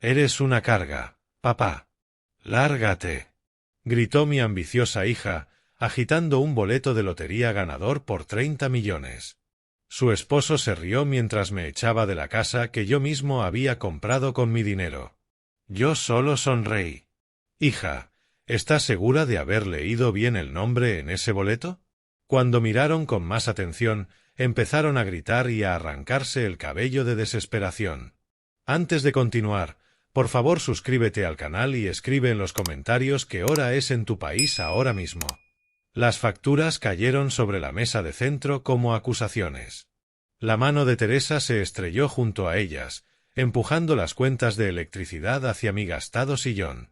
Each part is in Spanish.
Eres una carga, papá. Lárgate, gritó mi ambiciosa hija, agitando un boleto de lotería ganador por 30 millones. Su esposo se rió mientras me echaba de la casa que yo mismo había comprado con mi dinero. Yo solo sonreí. Hija, ¿estás segura de haber leído bien el nombre en ese boleto? Cuando miraron con más atención, empezaron a gritar y a arrancarse el cabello de desesperación. Antes de continuar, por favor suscríbete al canal y escribe en los comentarios qué hora es en tu país ahora mismo. Las facturas cayeron sobre la mesa de centro como acusaciones. La mano de Teresa se estrelló junto a ellas, empujando las cuentas de electricidad hacia mi gastado sillón.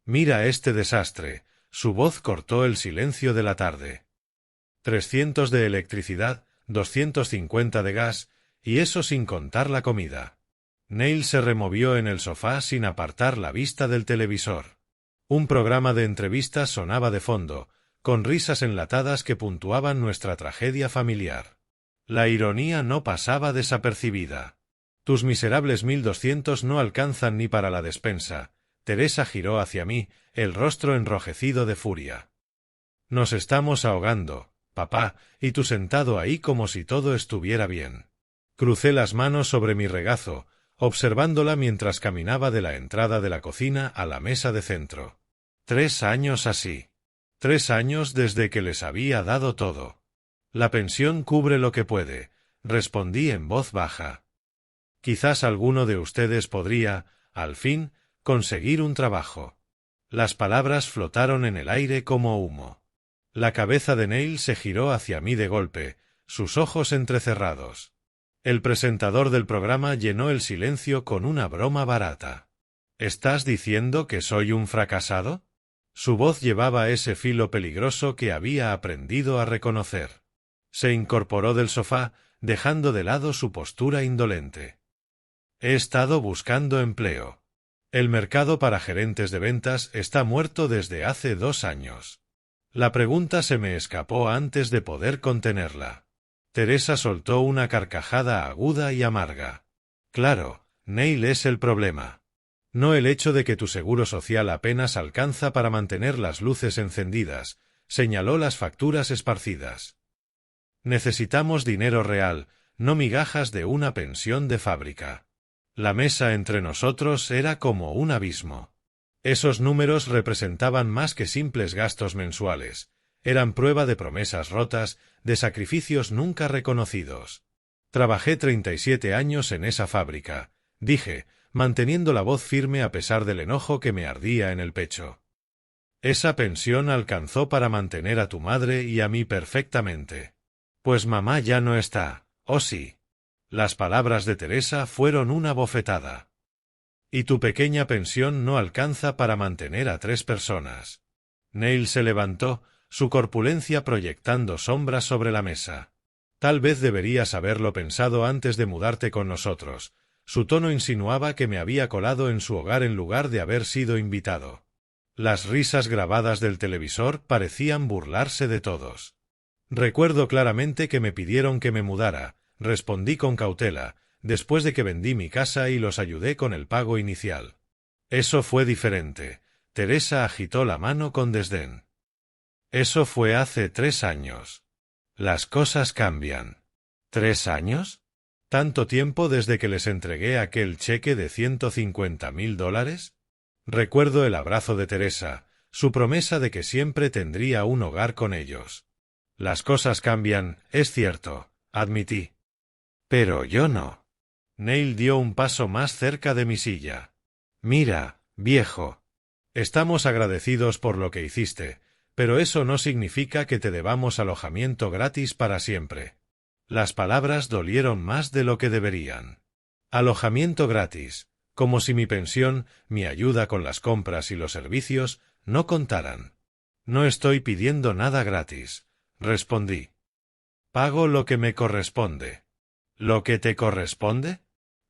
Mira este desastre, su voz cortó el silencio de la tarde. 300 de electricidad, 250 de gas, y eso sin contar la comida. Neil se removió en el sofá sin apartar la vista del televisor. Un programa de entrevistas sonaba de fondo, con risas enlatadas que puntuaban nuestra tragedia familiar. La ironía no pasaba desapercibida. Tus miserables 1.200 no alcanzan ni para la despensa. Teresa giró hacia mí, el rostro enrojecido de furia. Nos estamos ahogando, papá, y tú sentado ahí como si todo estuviera bien. Crucé las manos sobre mi regazo, observándola mientras caminaba de la entrada de la cocina a la mesa de centro. 3 años así. 3 años desde que les había dado todo. La pensión cubre lo que puede, respondí en voz baja. Quizás alguno de ustedes podría, al fin, conseguir un trabajo. Las palabras flotaron en el aire como humo. La cabeza de Neil se giró hacia mí de golpe, sus ojos entrecerrados. El presentador del programa llenó el silencio con una broma barata. ¿Estás diciendo que soy un fracasado? Su voz llevaba ese filo peligroso que había aprendido a reconocer. Se incorporó del sofá, dejando de lado su postura indolente. He estado buscando empleo. El mercado para gerentes de ventas está muerto desde hace 2 años. La pregunta se me escapó antes de poder contenerla. Teresa soltó una carcajada aguda y amarga. Claro, Neil es el problema. No el hecho de que tu seguro social apenas alcanza para mantener las luces encendidas, señaló las facturas esparcidas. Necesitamos dinero real, no migajas de una pensión de fábrica. La mesa entre nosotros era como un abismo. Esos números representaban más que simples gastos mensuales, eran prueba de promesas rotas, de sacrificios nunca reconocidos. Trabajé 37 años en esa fábrica, dije, manteniendo la voz firme a pesar del enojo que me ardía en el pecho. Esa pensión alcanzó para mantener a tu madre y a mí perfectamente. Pues mamá ya no está, ¿oh sí? Las palabras de Teresa fueron una bofetada. Y tu pequeña pensión no alcanza para mantener a 3 personas. Neil se levantó, su corpulencia proyectando sombras sobre la mesa. Tal vez deberías haberlo pensado antes de mudarte con nosotros. Su tono insinuaba que me había colado en su hogar en lugar de haber sido invitado. Las risas grabadas del televisor parecían burlarse de todos. Recuerdo claramente que me pidieron que me mudara, respondí con cautela, después de que vendí mi casa y los ayudé con el pago inicial. Eso fue diferente. Teresa agitó la mano con desdén. Eso fue hace 3 años. Las cosas cambian. ¿3 años? ¿Tanto tiempo desde que les entregué aquel cheque de $150.000? Recuerdo el abrazo de Teresa, su promesa de que siempre tendría un hogar con ellos. Las cosas cambian, es cierto, admití. Pero yo no. Neil dio un paso más cerca de mi silla. Mira, viejo. Estamos agradecidos por lo que hiciste, pero eso no significa que te debamos alojamiento gratis para siempre. Las palabras dolieron más de lo que deberían. Alojamiento gratis, como si mi pensión, mi ayuda con las compras y los servicios, no contaran. No estoy pidiendo nada gratis, respondí. Pago lo que me corresponde. ¿Lo que te corresponde?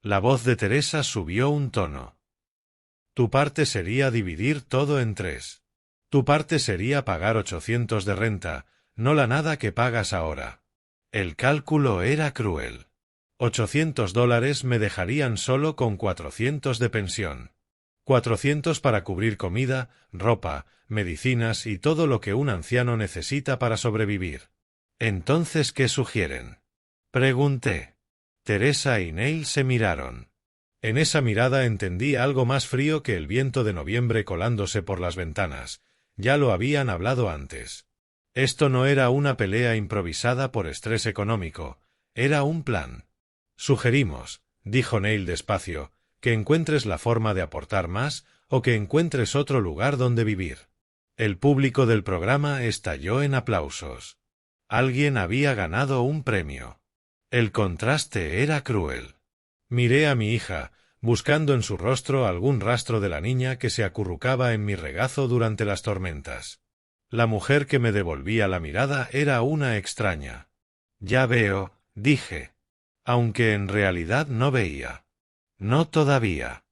La voz de Teresa subió un tono. Tu parte sería dividir todo en 3. Tu parte sería pagar 800 de renta, no la nada que pagas ahora. El cálculo era cruel. $800 me dejarían solo con 400 de pensión. 400 para cubrir comida, ropa, medicinas y todo lo que un anciano necesita para sobrevivir. ¿Entonces qué sugieren? Pregunté. Teresa y Neil se miraron. En esa mirada entendí algo más frío que el viento de noviembre colándose por las ventanas. Ya lo habían hablado antes. Esto no era una pelea improvisada por estrés económico, era un plan. Sugerimos, dijo Neil despacio, que encuentres la forma de aportar más o que encuentres otro lugar donde vivir. El público del programa estalló en aplausos. Alguien había ganado un premio. El contraste era cruel. Miré a mi hija, buscando en su rostro algún rastro de la niña que se acurrucaba en mi regazo durante las tormentas. La mujer que me devolvía la mirada era una extraña. Ya veo, dije. Aunque en realidad no veía. No todavía.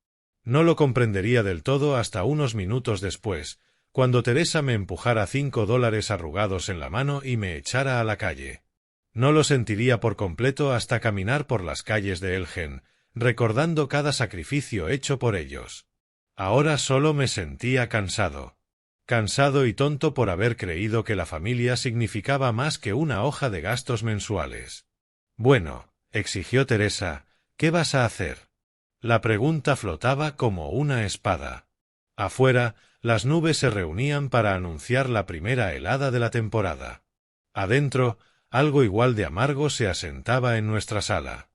No lo comprendería del todo hasta unos minutos después, cuando Teresa me empujara $5 arrugados en la mano y me echara a la calle. No lo sentiría por completo hasta caminar por las calles de Elgin, recordando cada sacrificio hecho por ellos. Ahora solo me sentía cansado. Cansado y tonto por haber creído que la familia significaba más que una hoja de gastos mensuales. Bueno, exigió Teresa, ¿qué vas a hacer? La pregunta flotaba como una espada. Afuera, las nubes se reunían para anunciar la primera helada de la temporada. Adentro, algo igual de amargo se asentaba en nuestra sala.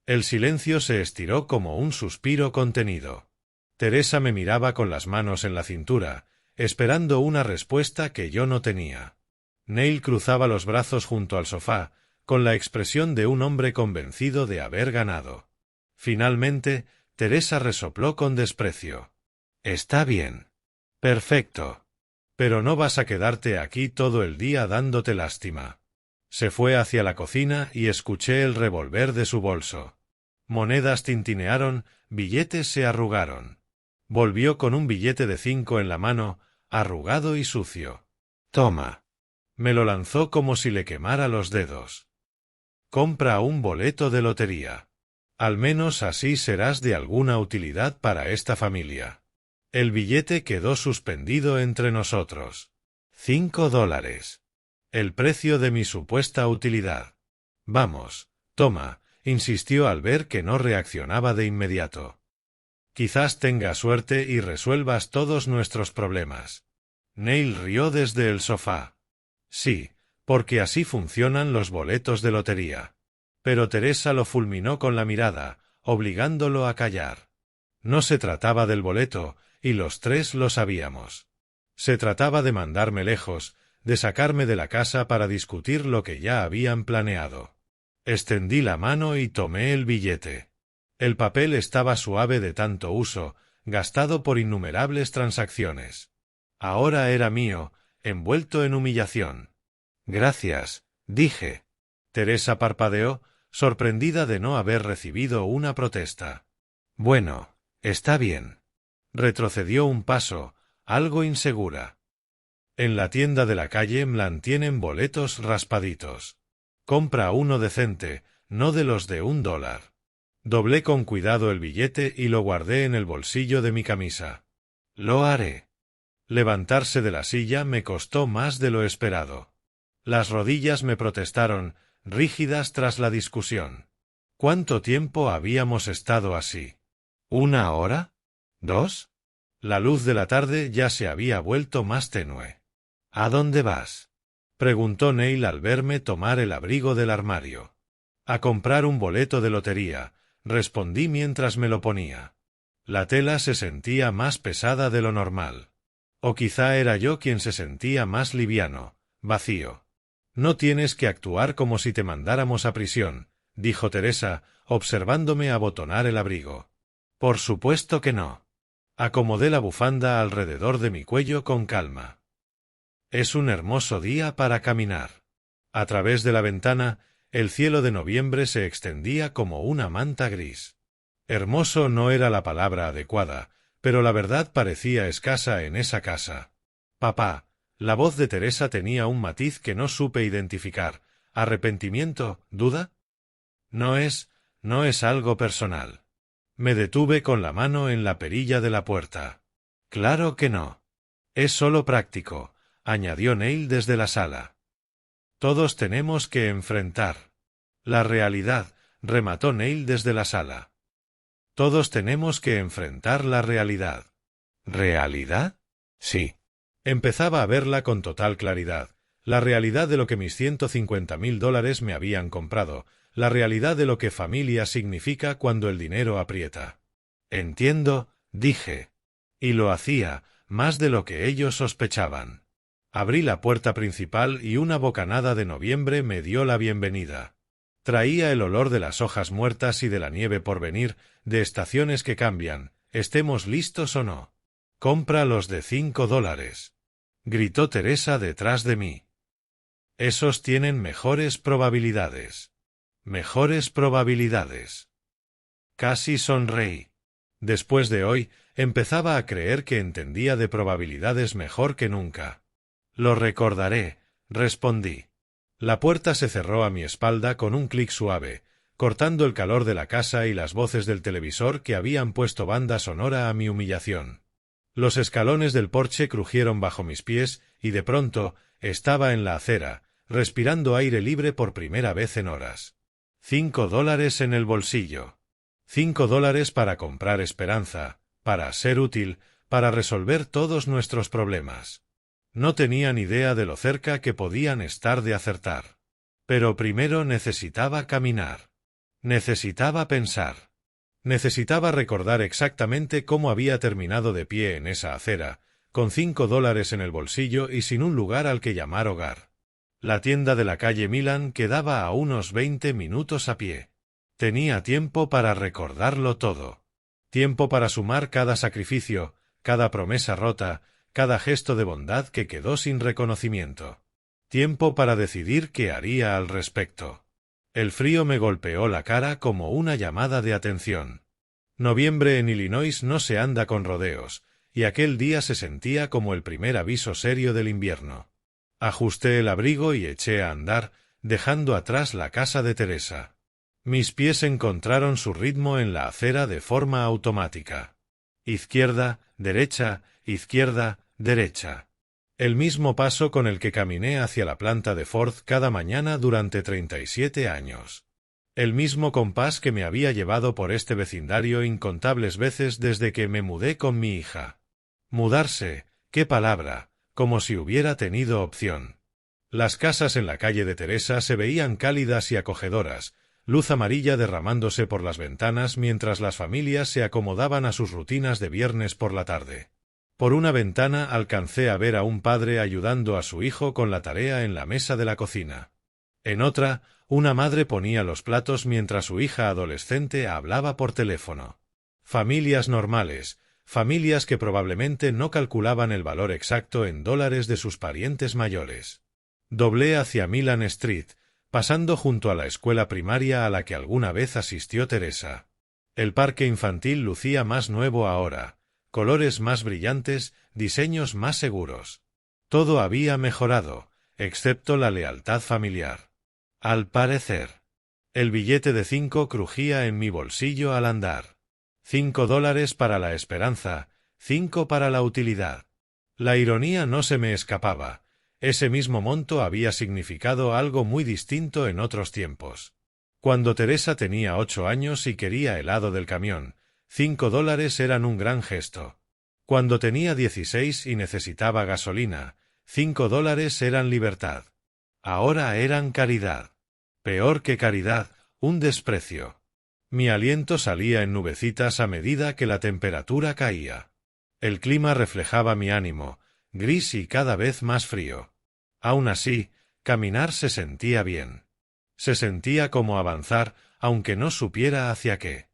El silencio se estiró como un suspiro contenido. Teresa me miraba con las manos en la cintura, esperando una respuesta que yo no tenía. Neil cruzaba los brazos junto al sofá, con la expresión de un hombre convencido de haber ganado. Finalmente, Teresa resopló con desprecio. Está bien. Perfecto. Pero no vas a quedarte aquí todo el día dándote lástima. Se fue hacia la cocina y escuché el revolver de su bolso. Monedas tintinearon, billetes se arrugaron. Volvió con un billete de 5 en la mano, arrugado y sucio. Toma. Me lo lanzó como si le quemara los dedos. Compra un boleto de lotería. Al menos así serás de alguna utilidad para esta familia. El billete quedó suspendido entre nosotros. $5. El precio de mi supuesta utilidad. Vamos, toma, insistió al ver que no reaccionaba de inmediato. Quizás tengas suerte y resuelvas todos nuestros problemas. Neil rió desde el sofá. Sí, porque así funcionan los boletos de lotería. Pero Teresa lo fulminó con la mirada, obligándolo a callar. No se trataba del boleto, y los tres lo sabíamos. Se trataba de mandarme lejos, de sacarme de la casa para discutir lo que ya habían planeado. Extendí la mano y tomé el billete. El papel estaba suave de tanto uso, gastado por innumerables transacciones. Ahora era mío, envuelto en humillación. Gracias, dije. Teresa parpadeó, sorprendida de no haber recibido una protesta. Bueno, está bien. Retrocedió un paso, algo insegura. En la tienda de la calle Mlan tienen boletos raspaditos. Compra uno decente, no de los de $1. Doblé con cuidado el billete y lo guardé en el bolsillo de mi camisa. Lo haré. Levantarse de la silla me costó más de lo esperado. Las rodillas me protestaron, rígidas tras la discusión. ¿Cuánto tiempo habíamos estado así? ¿1 hora? ¿2? La luz de la tarde ya se había vuelto más tenue. ¿A dónde vas? Preguntó Neil al verme tomar el abrigo del armario. A comprar un boleto de lotería, respondí mientras me lo ponía. La tela se sentía más pesada de lo normal. O quizá era yo quien se sentía más liviano, vacío. No tienes que actuar como si te mandáramos a prisión, dijo Teresa, observándome abotonar el abrigo. Por supuesto que no. Acomodé la bufanda alrededor de mi cuello con calma. Es un hermoso día para caminar. A través de la ventana, el cielo de noviembre se extendía como una manta gris. Hermoso no era la palabra adecuada, pero la verdad parecía escasa en esa casa. Papá, la voz de Teresa tenía un matiz que no supe identificar. ¿Arrepentimiento? ¿Duda? No es algo personal. Me detuve con la mano en la perilla de la puerta. Claro que no. Es solo práctico, añadió Neil desde la sala. Todos tenemos que enfrentar la realidad, remató Neil desde la sala. Todos tenemos que enfrentar la realidad. ¿Realidad? Sí. Empezaba a verla con total claridad. La realidad de lo que mis $150.000 me habían comprado, la realidad de lo que familia significa cuando el dinero aprieta. Entiendo, dije. Y lo hacía, más de lo que ellos sospechaban. Abrí la puerta principal y una bocanada de noviembre me dio la bienvenida. Traía el olor de las hojas muertas y de la nieve por venir, de estaciones que cambian, estemos listos o no. Compra los de $5, gritó Teresa detrás de mí. Esos tienen mejores probabilidades. Mejores probabilidades. Casi sonreí. Después de hoy, empezaba a creer que entendía de probabilidades mejor que nunca. Lo recordaré, respondí. La puerta se cerró a mi espalda con un clic suave, cortando el calor de la casa y las voces del televisor que habían puesto banda sonora a mi humillación. Los escalones del porche crujieron bajo mis pies y de pronto estaba en la acera, respirando aire libre por primera vez en horas. $5 en el bolsillo. $5 para comprar esperanza, para ser útil, para resolver todos nuestros problemas. No tenía ni idea de lo cerca que podían estar de acertar. Pero primero necesitaba caminar. Necesitaba pensar. Necesitaba recordar exactamente cómo había terminado de pie en esa acera, con $5 en el bolsillo y sin un lugar al que llamar hogar. La tienda de la calle Milan quedaba a unos 20 minutos a pie. Tenía tiempo para recordarlo todo. Tiempo para sumar cada sacrificio, cada promesa rota, cada gesto de bondad que quedó sin reconocimiento. Tiempo para decidir qué haría al respecto. El frío me golpeó la cara como una llamada de atención. Noviembre en Illinois no se anda con rodeos, y aquel día se sentía como el primer aviso serio del invierno. Ajusté el abrigo y eché a andar, dejando atrás la casa de Teresa. Mis pies encontraron su ritmo en la acera de forma automática. Izquierda, derecha, izquierda, derecha. El mismo paso con el que caminé hacia la planta de Ford cada mañana durante 37 años. El mismo compás que me había llevado por este vecindario incontables veces desde que me mudé con mi hija. Mudarse, qué palabra, como si hubiera tenido opción. Las casas en la calle de Teresa se veían cálidas y acogedoras, luz amarilla derramándose por las ventanas mientras las familias se acomodaban a sus rutinas de viernes por la tarde. Por una ventana alcancé a ver a un padre ayudando a su hijo con la tarea en la mesa de la cocina. En otra, una madre ponía los platos mientras su hija adolescente hablaba por teléfono. Familias normales, familias que probablemente no calculaban el valor exacto en dólares de sus parientes mayores. Doblé hacia Milan Street, pasando junto a la escuela primaria a la que alguna vez asistió Teresa. El parque infantil lucía más nuevo ahora. Colores más brillantes, diseños más seguros. Todo había mejorado, excepto la lealtad familiar. Al parecer. El billete de 5 crujía en mi bolsillo al andar. $5 para la esperanza, 5 para la utilidad. La ironía no se me escapaba. Ese mismo monto había significado algo muy distinto en otros tiempos. Cuando Teresa tenía 8 años y quería helado del camión, $5 eran un gran gesto. Cuando tenía 16 y necesitaba gasolina, $5 eran libertad. Ahora eran caridad. Peor que caridad, un desprecio. Mi aliento salía en nubecitas a medida que la temperatura caía. El clima reflejaba mi ánimo, gris y cada vez más frío. Aún así, caminar se sentía bien. Se sentía como avanzar, aunque no supiera hacia qué.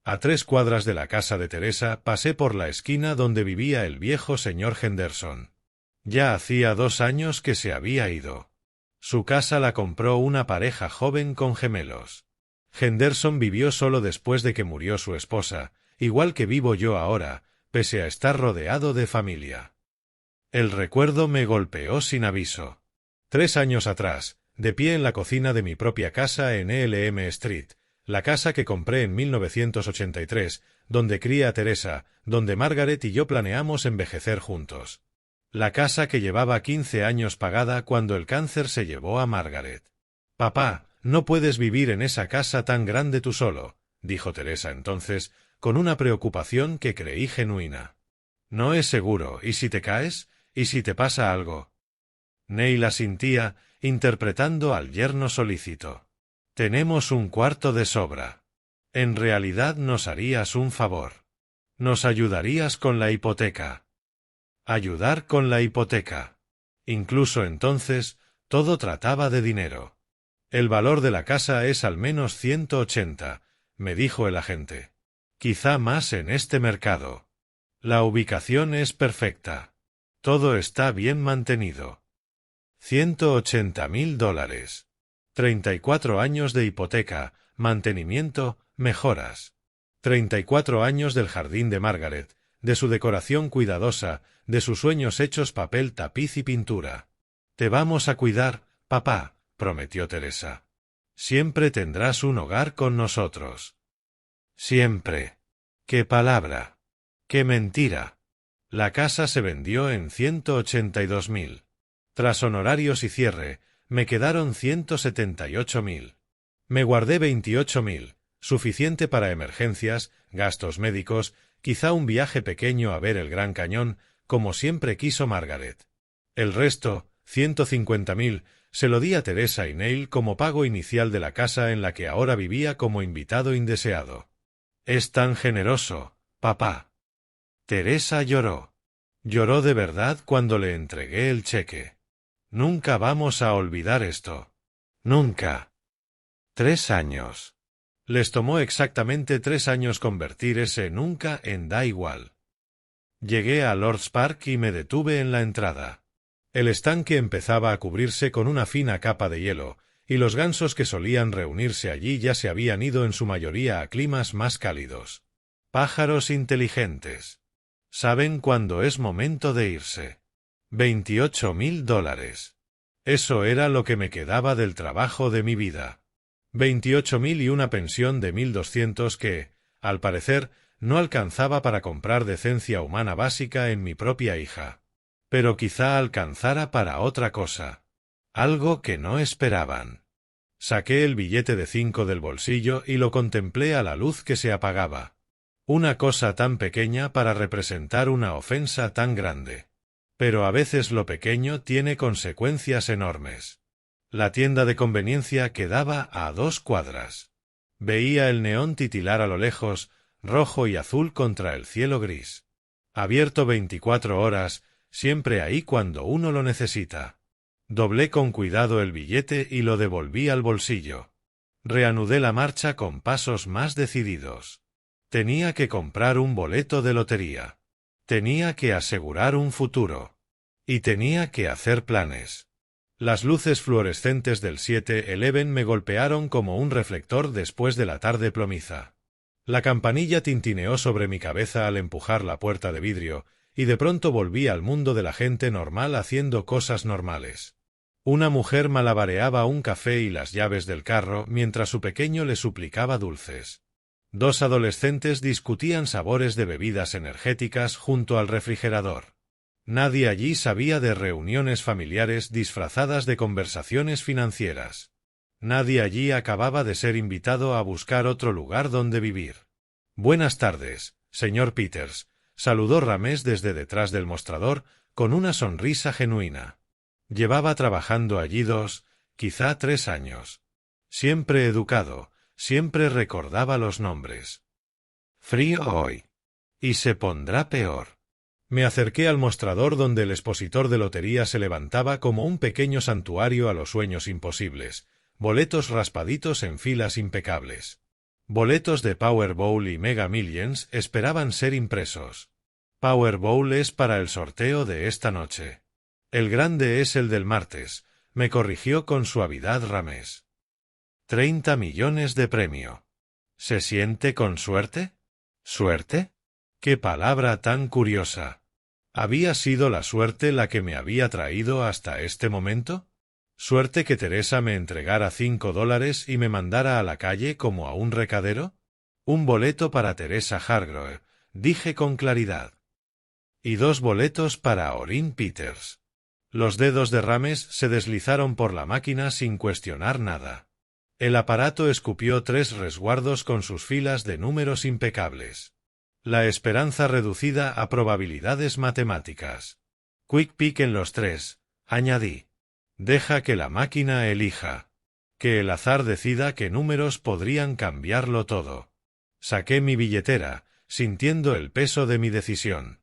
A 3 cuadras de la casa de Teresa pasé por la esquina donde vivía el viejo señor Henderson. Ya hacía 2 años que se había ido. Su casa la compró una pareja joven con gemelos. Henderson vivió solo después de que murió su esposa, igual que vivo yo ahora, pese a estar rodeado de familia. El recuerdo me golpeó sin aviso. 3 años atrás, de pie en la cocina de mi propia casa en Elm Street, la casa que compré en 1983, donde cría a Teresa, donde Margaret y yo planeamos envejecer juntos. La casa que llevaba 15 años pagada cuando el cáncer se llevó a Margaret. Papá, no puedes vivir en esa casa tan grande tú solo, dijo Teresa entonces, con una preocupación que creí genuina. No es seguro, ¿y si te caes? ¿Y si te pasa algo? Neil asintía, interpretando al yerno solícito. Tenemos un cuarto de sobra. En realidad nos harías un favor. Nos ayudarías con la hipoteca. Ayudar con la hipoteca. Incluso entonces, todo trataba de dinero. El valor de la casa es al menos 180, me dijo el agente. Quizá más en este mercado. La ubicación es perfecta. Todo está bien mantenido. $180.000. 34 años de hipoteca, mantenimiento, mejoras. 34 años del jardín de Margaret, de su decoración cuidadosa, de sus sueños hechos papel, tapiz y pintura. Te vamos a cuidar, papá, prometió Teresa. Siempre tendrás un hogar con nosotros. Siempre. ¡Qué palabra! ¡Qué mentira! La casa se vendió en 182.000. Tras honorarios y cierre, me quedaron 178.000. Me guardé 28.000, suficiente para emergencias, gastos médicos, quizá un viaje pequeño a ver el Gran Cañón, como siempre quiso Margaret. El resto, 150.000, se lo di a Teresa y Neil como pago inicial de la casa en la que ahora vivía como invitado indeseado. Es tan generoso, papá. Teresa lloró. Lloró de verdad cuando le entregué el cheque. Nunca vamos a olvidar esto. Nunca. 3 años. Les tomó exactamente 3 años convertir ese nunca en da igual. Llegué a Lord's Park y me detuve en la entrada. El estanque empezaba a cubrirse con una fina capa de hielo, y los gansos que solían reunirse allí ya se habían ido en su mayoría a climas más cálidos. Pájaros inteligentes. Saben cuándo es momento de irse. $28.000. Eso era lo que me quedaba del trabajo de mi vida. 28.000 y una pensión de 1.200 que, al parecer, no alcanzaba para comprar decencia humana básica en mi propia hija. Pero quizá alcanzara para otra cosa. Algo que no esperaban. Saqué el billete de 5 del bolsillo y lo contemplé a la luz que se apagaba. Una cosa tan pequeña para representar una ofensa tan grande. Pero a veces lo pequeño tiene consecuencias enormes. La tienda de conveniencia quedaba a 2 cuadras. Veía el neón titilar a lo lejos, rojo y azul contra el cielo gris. Abierto 24 horas, siempre ahí cuando uno lo necesita. Doblé con cuidado el billete y lo devolví al bolsillo. Reanudé la marcha con pasos más decididos. Tenía que comprar un boleto de lotería. Tenía que asegurar un futuro. Y tenía que hacer planes. Las luces fluorescentes del 7-Eleven me golpearon como un reflector después de la tarde plomiza. La campanilla tintineó sobre mi cabeza al empujar la puerta de vidrio, y de pronto volví al mundo de la gente normal haciendo cosas normales. Una mujer malabareaba un café y las llaves del carro mientras su pequeño le suplicaba dulces. 2 adolescentes discutían sabores de bebidas energéticas junto al refrigerador. Nadie allí sabía de reuniones familiares disfrazadas de conversaciones financieras. Nadie allí acababa de ser invitado a buscar otro lugar donde vivir. Buenas tardes, señor Peters, saludó Ramés desde detrás del mostrador con una sonrisa genuina. Llevaba trabajando allí 2, quizá 3 años. Siempre educado, siempre recordaba los nombres. Frío hoy. Y se pondrá peor. Me acerqué al mostrador donde el expositor de lotería se levantaba como un pequeño santuario a los sueños imposibles, boletos raspaditos en filas impecables. Boletos de Powerball y Mega Millions esperaban ser impresos. Powerball es para el sorteo de esta noche. El grande es el del martes, me corrigió con suavidad Ramés. 30 millones de premio. ¿Se siente con suerte? ¿Suerte? ¡Qué palabra tan curiosa! ¿Había sido la suerte la que me había traído hasta este momento? ¿Suerte que Teresa me entregara $5 y me mandara a la calle como a un recadero? Un boleto para Teresa Hargrove, dije con claridad. Y 2 boletos para Orrin Peters. Los dedos de Rames se deslizaron por la máquina sin cuestionar nada. El aparato escupió 3 resguardos con sus filas de números impecables. La esperanza reducida a probabilidades matemáticas. Quick pick en los 3, añadí. Deja que la máquina elija. Que el azar decida qué números podrían cambiarlo todo. Saqué mi billetera, sintiendo el peso de mi decisión.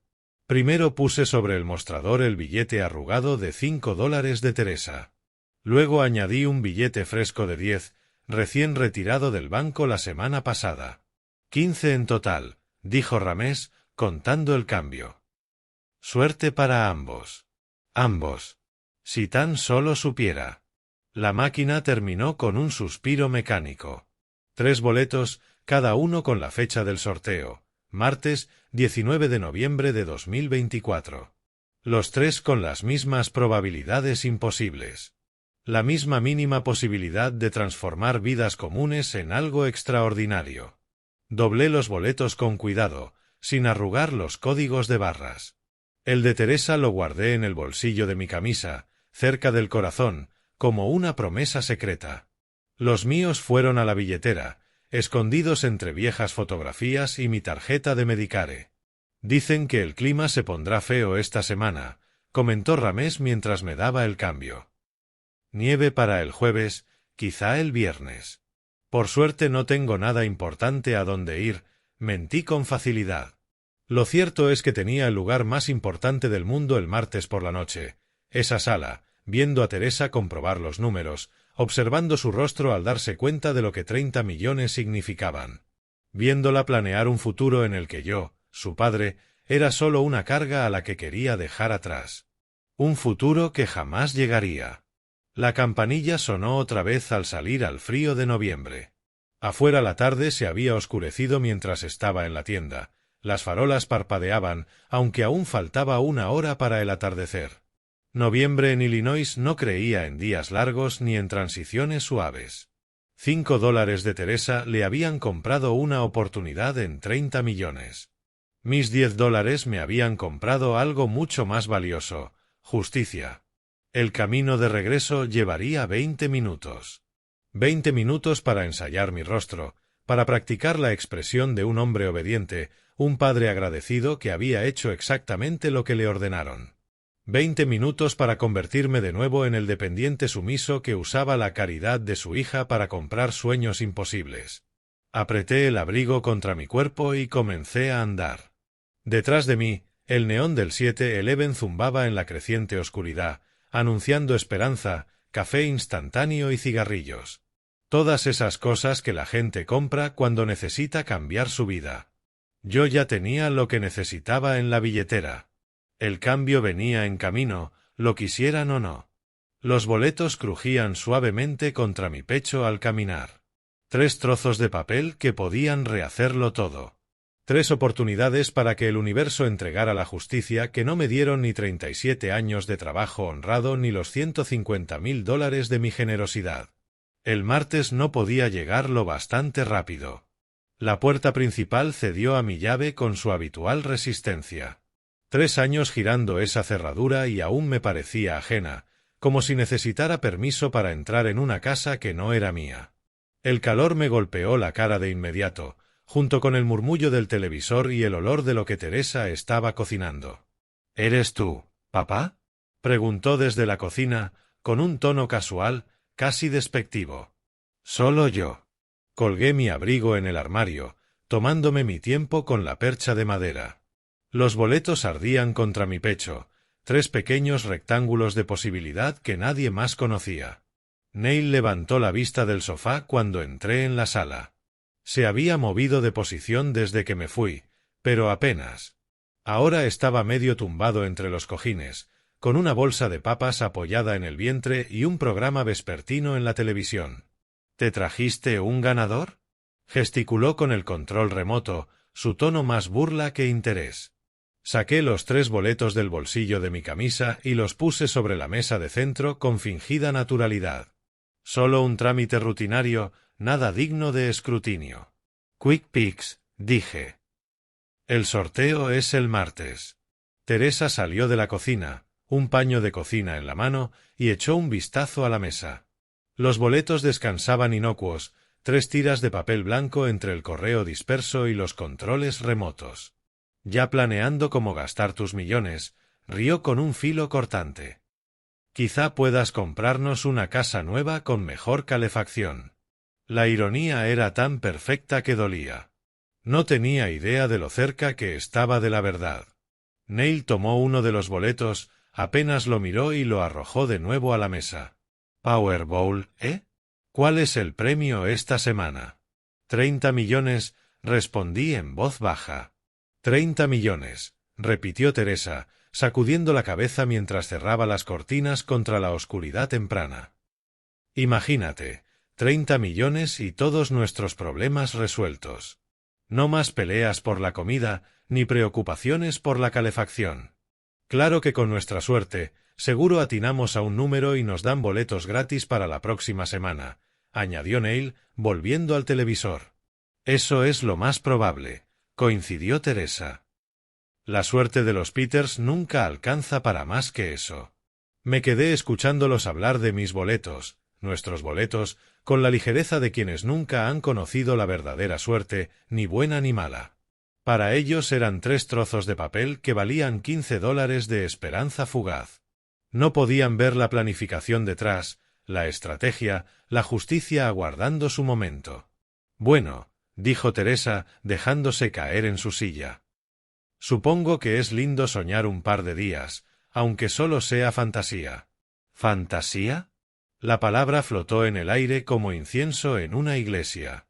Primero puse sobre el mostrador el billete arrugado de $5 de Teresa. Luego añadí un billete fresco de 10, recién retirado del banco la semana pasada. 15 en total, dijo Rames, contando el cambio. Suerte para ambos. Ambos. Si tan solo supiera. La máquina terminó con un suspiro mecánico. 3 boletos, cada uno con la fecha del sorteo. Martes, 19 de noviembre de 2024. Los 3 con las mismas probabilidades imposibles. La misma mínima posibilidad de transformar vidas comunes en algo extraordinario. Doblé los boletos con cuidado, sin arrugar los códigos de barras. El de Teresa lo guardé en el bolsillo de mi camisa, cerca del corazón, como una promesa secreta. Los míos fueron a la billetera, escondidos entre viejas fotografías y mi tarjeta de Medicare. Dicen que el clima se pondrá feo esta semana, comentó Rames mientras me daba el cambio. Nieve para el jueves, quizá el viernes. Por suerte no tengo nada importante a donde ir, mentí con facilidad. Lo cierto es que tenía el lugar más importante del mundo el martes por la noche, esa sala, viendo a Teresa comprobar los números, observando su rostro al darse cuenta de lo que 30 millones significaban. Viéndola planear un futuro en el que yo, su padre, era solo una carga a la que quería dejar atrás. Un futuro que jamás llegaría. La campanilla sonó otra vez al salir al frío de noviembre. Afuera la tarde se había oscurecido mientras estaba en la tienda. Las farolas parpadeaban, aunque aún faltaba 1 hora para el atardecer. Noviembre en Illinois no creía en días largos ni en transiciones suaves. $5 de Teresa le habían comprado una oportunidad en 30 millones. Mis $10 me habían comprado algo mucho más valioso, justicia. El camino de regreso llevaría 20 minutos. 20 minutos para ensayar mi rostro, para practicar la expresión de un hombre obediente, un padre agradecido que había hecho exactamente lo que le ordenaron. 20 minutos para convertirme de nuevo en el dependiente sumiso que usaba la caridad de su hija para comprar sueños imposibles. Apreté el abrigo contra mi cuerpo y comencé a andar. Detrás de mí, el neón del 7-Eleven zumbaba en la creciente oscuridad, anunciando esperanza, café instantáneo y cigarrillos. Todas esas cosas que la gente compra cuando necesita cambiar su vida. Yo ya tenía lo que necesitaba en la billetera. El cambio venía en camino, lo quisieran o no. Los boletos crujían suavemente contra mi pecho al caminar. 3 trozos de papel que podían rehacerlo todo. 3 oportunidades para que el universo entregara la justicia que no me dieron ni 37 años de trabajo honrado ni los $150.000 de mi generosidad. El martes no podía llegar lo bastante rápido. La puerta principal cedió a mi llave con su habitual resistencia. 3 años girando esa cerradura y aún me parecía ajena, como si necesitara permiso para entrar en una casa que no era mía. El calor me golpeó la cara de inmediato, junto con el murmullo del televisor y el olor de lo que Teresa estaba cocinando. ¿Eres tú, papá?, preguntó desde la cocina, con un tono casual, casi despectivo. Solo yo. Colgué mi abrigo en el armario, tomándome mi tiempo con la percha de madera. Los boletos ardían contra mi pecho, 3 pequeños rectángulos de posibilidad que nadie más conocía. Neil levantó la vista del sofá cuando entré en la sala. Se había movido de posición desde que me fui, pero apenas. Ahora estaba medio tumbado entre los cojines, con una bolsa de papas apoyada en el vientre y un programa vespertino en la televisión. ¿Te trajiste un ganador?, gesticuló con el control remoto, su tono más burla que interés. Saqué los 3 boletos del bolsillo de mi camisa y los puse sobre la mesa de centro con fingida naturalidad. Solo un trámite rutinario, nada digno de escrutinio. Quick Picks, dije. El sorteo es el martes. Teresa salió de la cocina, un paño de cocina en la mano, y echó un vistazo a la mesa. Los boletos descansaban inocuos, 3 tiras de papel blanco entre el correo disperso y los controles remotos. Ya planeando cómo gastar tus millones, rió con un filo cortante. Quizá puedas comprarnos una casa nueva con mejor calefacción. La ironía era tan perfecta que dolía. No tenía idea de lo cerca que estaba de la verdad. Neil tomó uno de los boletos, apenas lo miró y lo arrojó de nuevo a la mesa. Powerball, ¿eh? ¿Cuál es el premio esta semana? 30 millones, respondí en voz baja. 30 millones, repitió Teresa, sacudiendo la cabeza mientras cerraba las cortinas contra la oscuridad temprana. Imagínate, 30 millones y todos nuestros problemas resueltos. No más peleas por la comida, ni preocupaciones por la calefacción. Claro que con nuestra suerte, seguro atinamos a un número y nos dan boletos gratis para la próxima semana, añadió Neil, volviendo al televisor. Eso es lo más probable, coincidió Teresa. La suerte de los Peters nunca alcanza para más que eso. Me quedé escuchándolos hablar de mis boletos, nuestros boletos, con la ligereza de quienes nunca han conocido la verdadera suerte, ni buena ni mala. Para ellos eran 3 trozos de papel que valían $15 de esperanza fugaz. No podían ver la planificación detrás, la estrategia, la justicia aguardando su momento. Bueno, dijo Teresa, dejándose caer en su silla. Supongo que es lindo soñar un par de días, aunque solo sea fantasía. ¿Fantasía? La palabra flotó en el aire como incienso en una iglesia.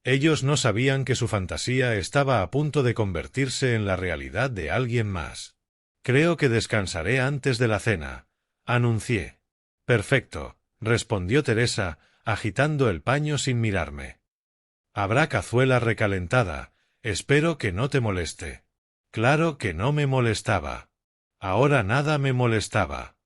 Ellos no sabían que su fantasía estaba a punto de convertirse en la realidad de alguien más. Creo que descansaré antes de la cena, anuncié. Perfecto, respondió Teresa, agitando el paño sin mirarme. Habrá cazuela recalentada, espero que no te moleste. Claro que no me molestaba. Ahora nada me molestaba.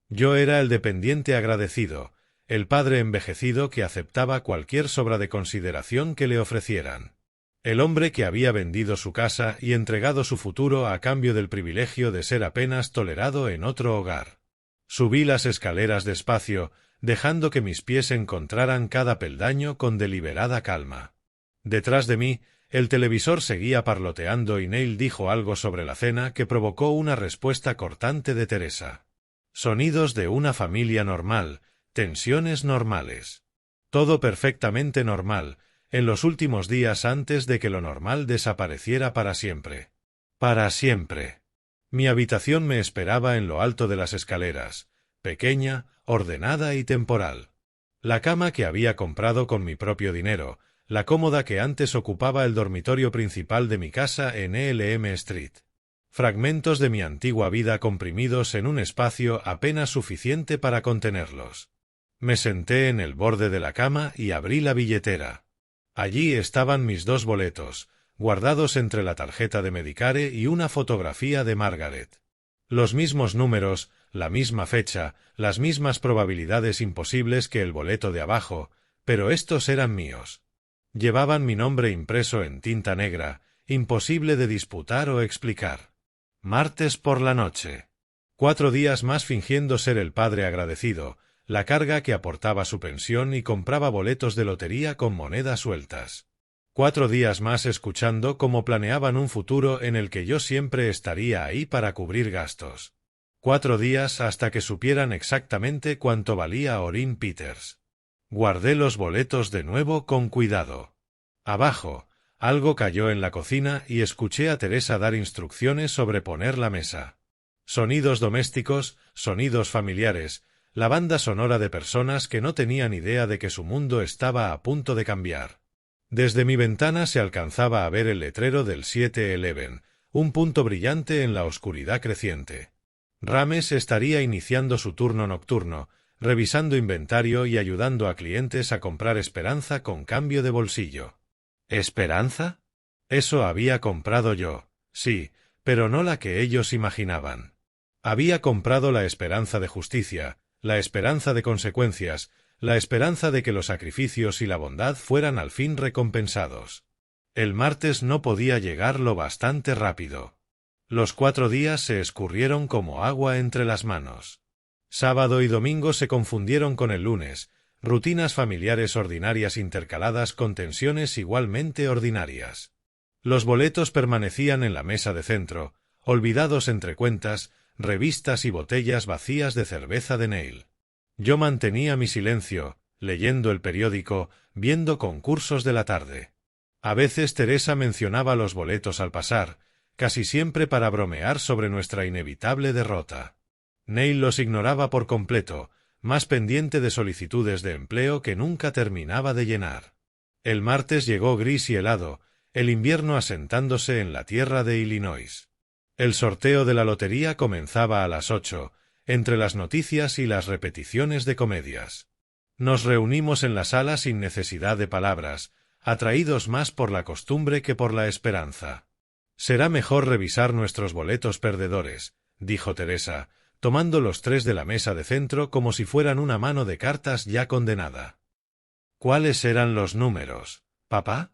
Yo era el dependiente agradecido, el padre envejecido que aceptaba cualquier sobra de consideración que le ofrecieran. El hombre que había vendido su casa y entregado su futuro a cambio del privilegio de ser apenas tolerado en otro hogar. Subí las escaleras despacio, dejando que mis pies encontraran cada peldaño con deliberada calma. Detrás de mí, el televisor seguía parloteando y Neil dijo algo sobre la cena que provocó una respuesta cortante de Teresa. Sonidos de una familia normal, tensiones normales. Todo perfectamente normal, en los últimos días antes de que lo normal desapareciera para siempre. Para siempre. Mi habitación me esperaba en lo alto de las escaleras, pequeña, ordenada y temporal. La cama que había comprado con mi propio dinero, la cómoda que antes ocupaba el dormitorio principal de mi casa en Elm Street. Fragmentos de mi antigua vida comprimidos en un espacio apenas suficiente para contenerlos. Me senté en el borde de la cama y abrí la billetera. Allí estaban mis 2 boletos, guardados entre la tarjeta de Medicare y una fotografía de Margaret. Los mismos números, la misma fecha, las mismas probabilidades imposibles que el boleto de abajo, pero estos eran míos. Llevaban mi nombre impreso en tinta negra, imposible de disputar o explicar. Martes por la noche. 4 días más fingiendo ser el padre agradecido, la carga que aportaba su pensión y compraba boletos de lotería con monedas sueltas. 4 días más escuchando cómo planeaban un futuro en el que yo siempre estaría ahí para cubrir gastos. 4 días hasta que supieran exactamente cuánto valía Orrin Peters. Guardé los boletos de nuevo con cuidado. Abajo, algo cayó en la cocina y escuché a Teresa dar instrucciones sobre poner la mesa. Sonidos domésticos, sonidos familiares, la banda sonora de personas que no tenían idea de que su mundo estaba a punto de cambiar. Desde mi ventana se alcanzaba a ver el letrero del 7-Eleven, un punto brillante en la oscuridad creciente. Rames estaría iniciando su turno nocturno, revisando inventario y ayudando a clientes a comprar esperanza con cambio de bolsillo. ¿Esperanza? Eso había comprado yo, sí, pero no la que ellos imaginaban. Había comprado la esperanza de justicia, la esperanza de consecuencias, la esperanza de que los sacrificios y la bondad fueran al fin recompensados. El martes no podía llegar lo bastante rápido. Los 4 días se escurrieron como agua entre las manos. Sábado y domingo se confundieron con el lunes, rutinas familiares ordinarias intercaladas con tensiones igualmente ordinarias. Los boletos permanecían en la mesa de centro, olvidados entre cuentas, revistas y botellas vacías de cerveza de Neil. Yo mantenía mi silencio, leyendo el periódico, viendo concursos de la tarde. A veces Teresa mencionaba los boletos al pasar, casi siempre para bromear sobre nuestra inevitable derrota. Neil los ignoraba por completo, más pendiente de solicitudes de empleo que nunca terminaba de llenar. El martes llegó gris y helado, el invierno asentándose en la tierra de Illinois. El sorteo de la lotería comenzaba a las 8, entre las noticias y las repeticiones de comedias. Nos reunimos en la sala sin necesidad de palabras, atraídos más por la costumbre que por la esperanza. «Será mejor revisar nuestros boletos perdedores», dijo Teresa, tomando los 3 de la mesa de centro como si fueran una mano de cartas ya condenada. «¿Cuáles eran los números, papá?»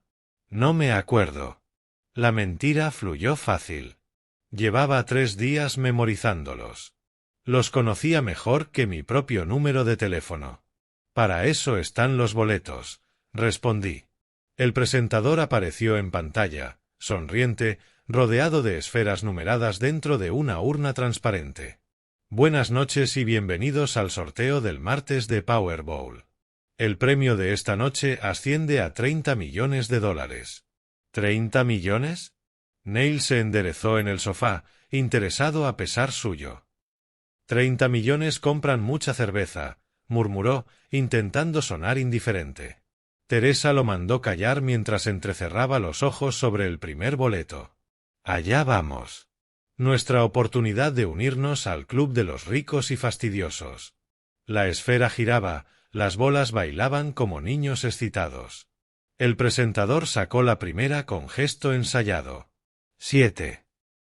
«No me acuerdo». La mentira fluyó fácil. Llevaba 3 días memorizándolos. Los conocía mejor que mi propio número de teléfono. «Para eso están los boletos», respondí. El presentador apareció en pantalla, sonriente, rodeado de esferas numeradas dentro de una urna transparente. «Buenas noches y bienvenidos al sorteo del martes de Powerball. El premio de esta noche asciende a $30 millones. ¿30 millones? Neil se enderezó en el sofá, interesado a pesar suyo. 30 millones compran mucha cerveza, murmuró, intentando sonar indiferente. Teresa lo mandó callar mientras entrecerraba los ojos sobre el primer boleto. Allá vamos. Nuestra oportunidad de unirnos al club de los ricos y fastidiosos. La esfera giraba, las bolas bailaban como niños excitados. El presentador sacó la primera con gesto ensayado. 7.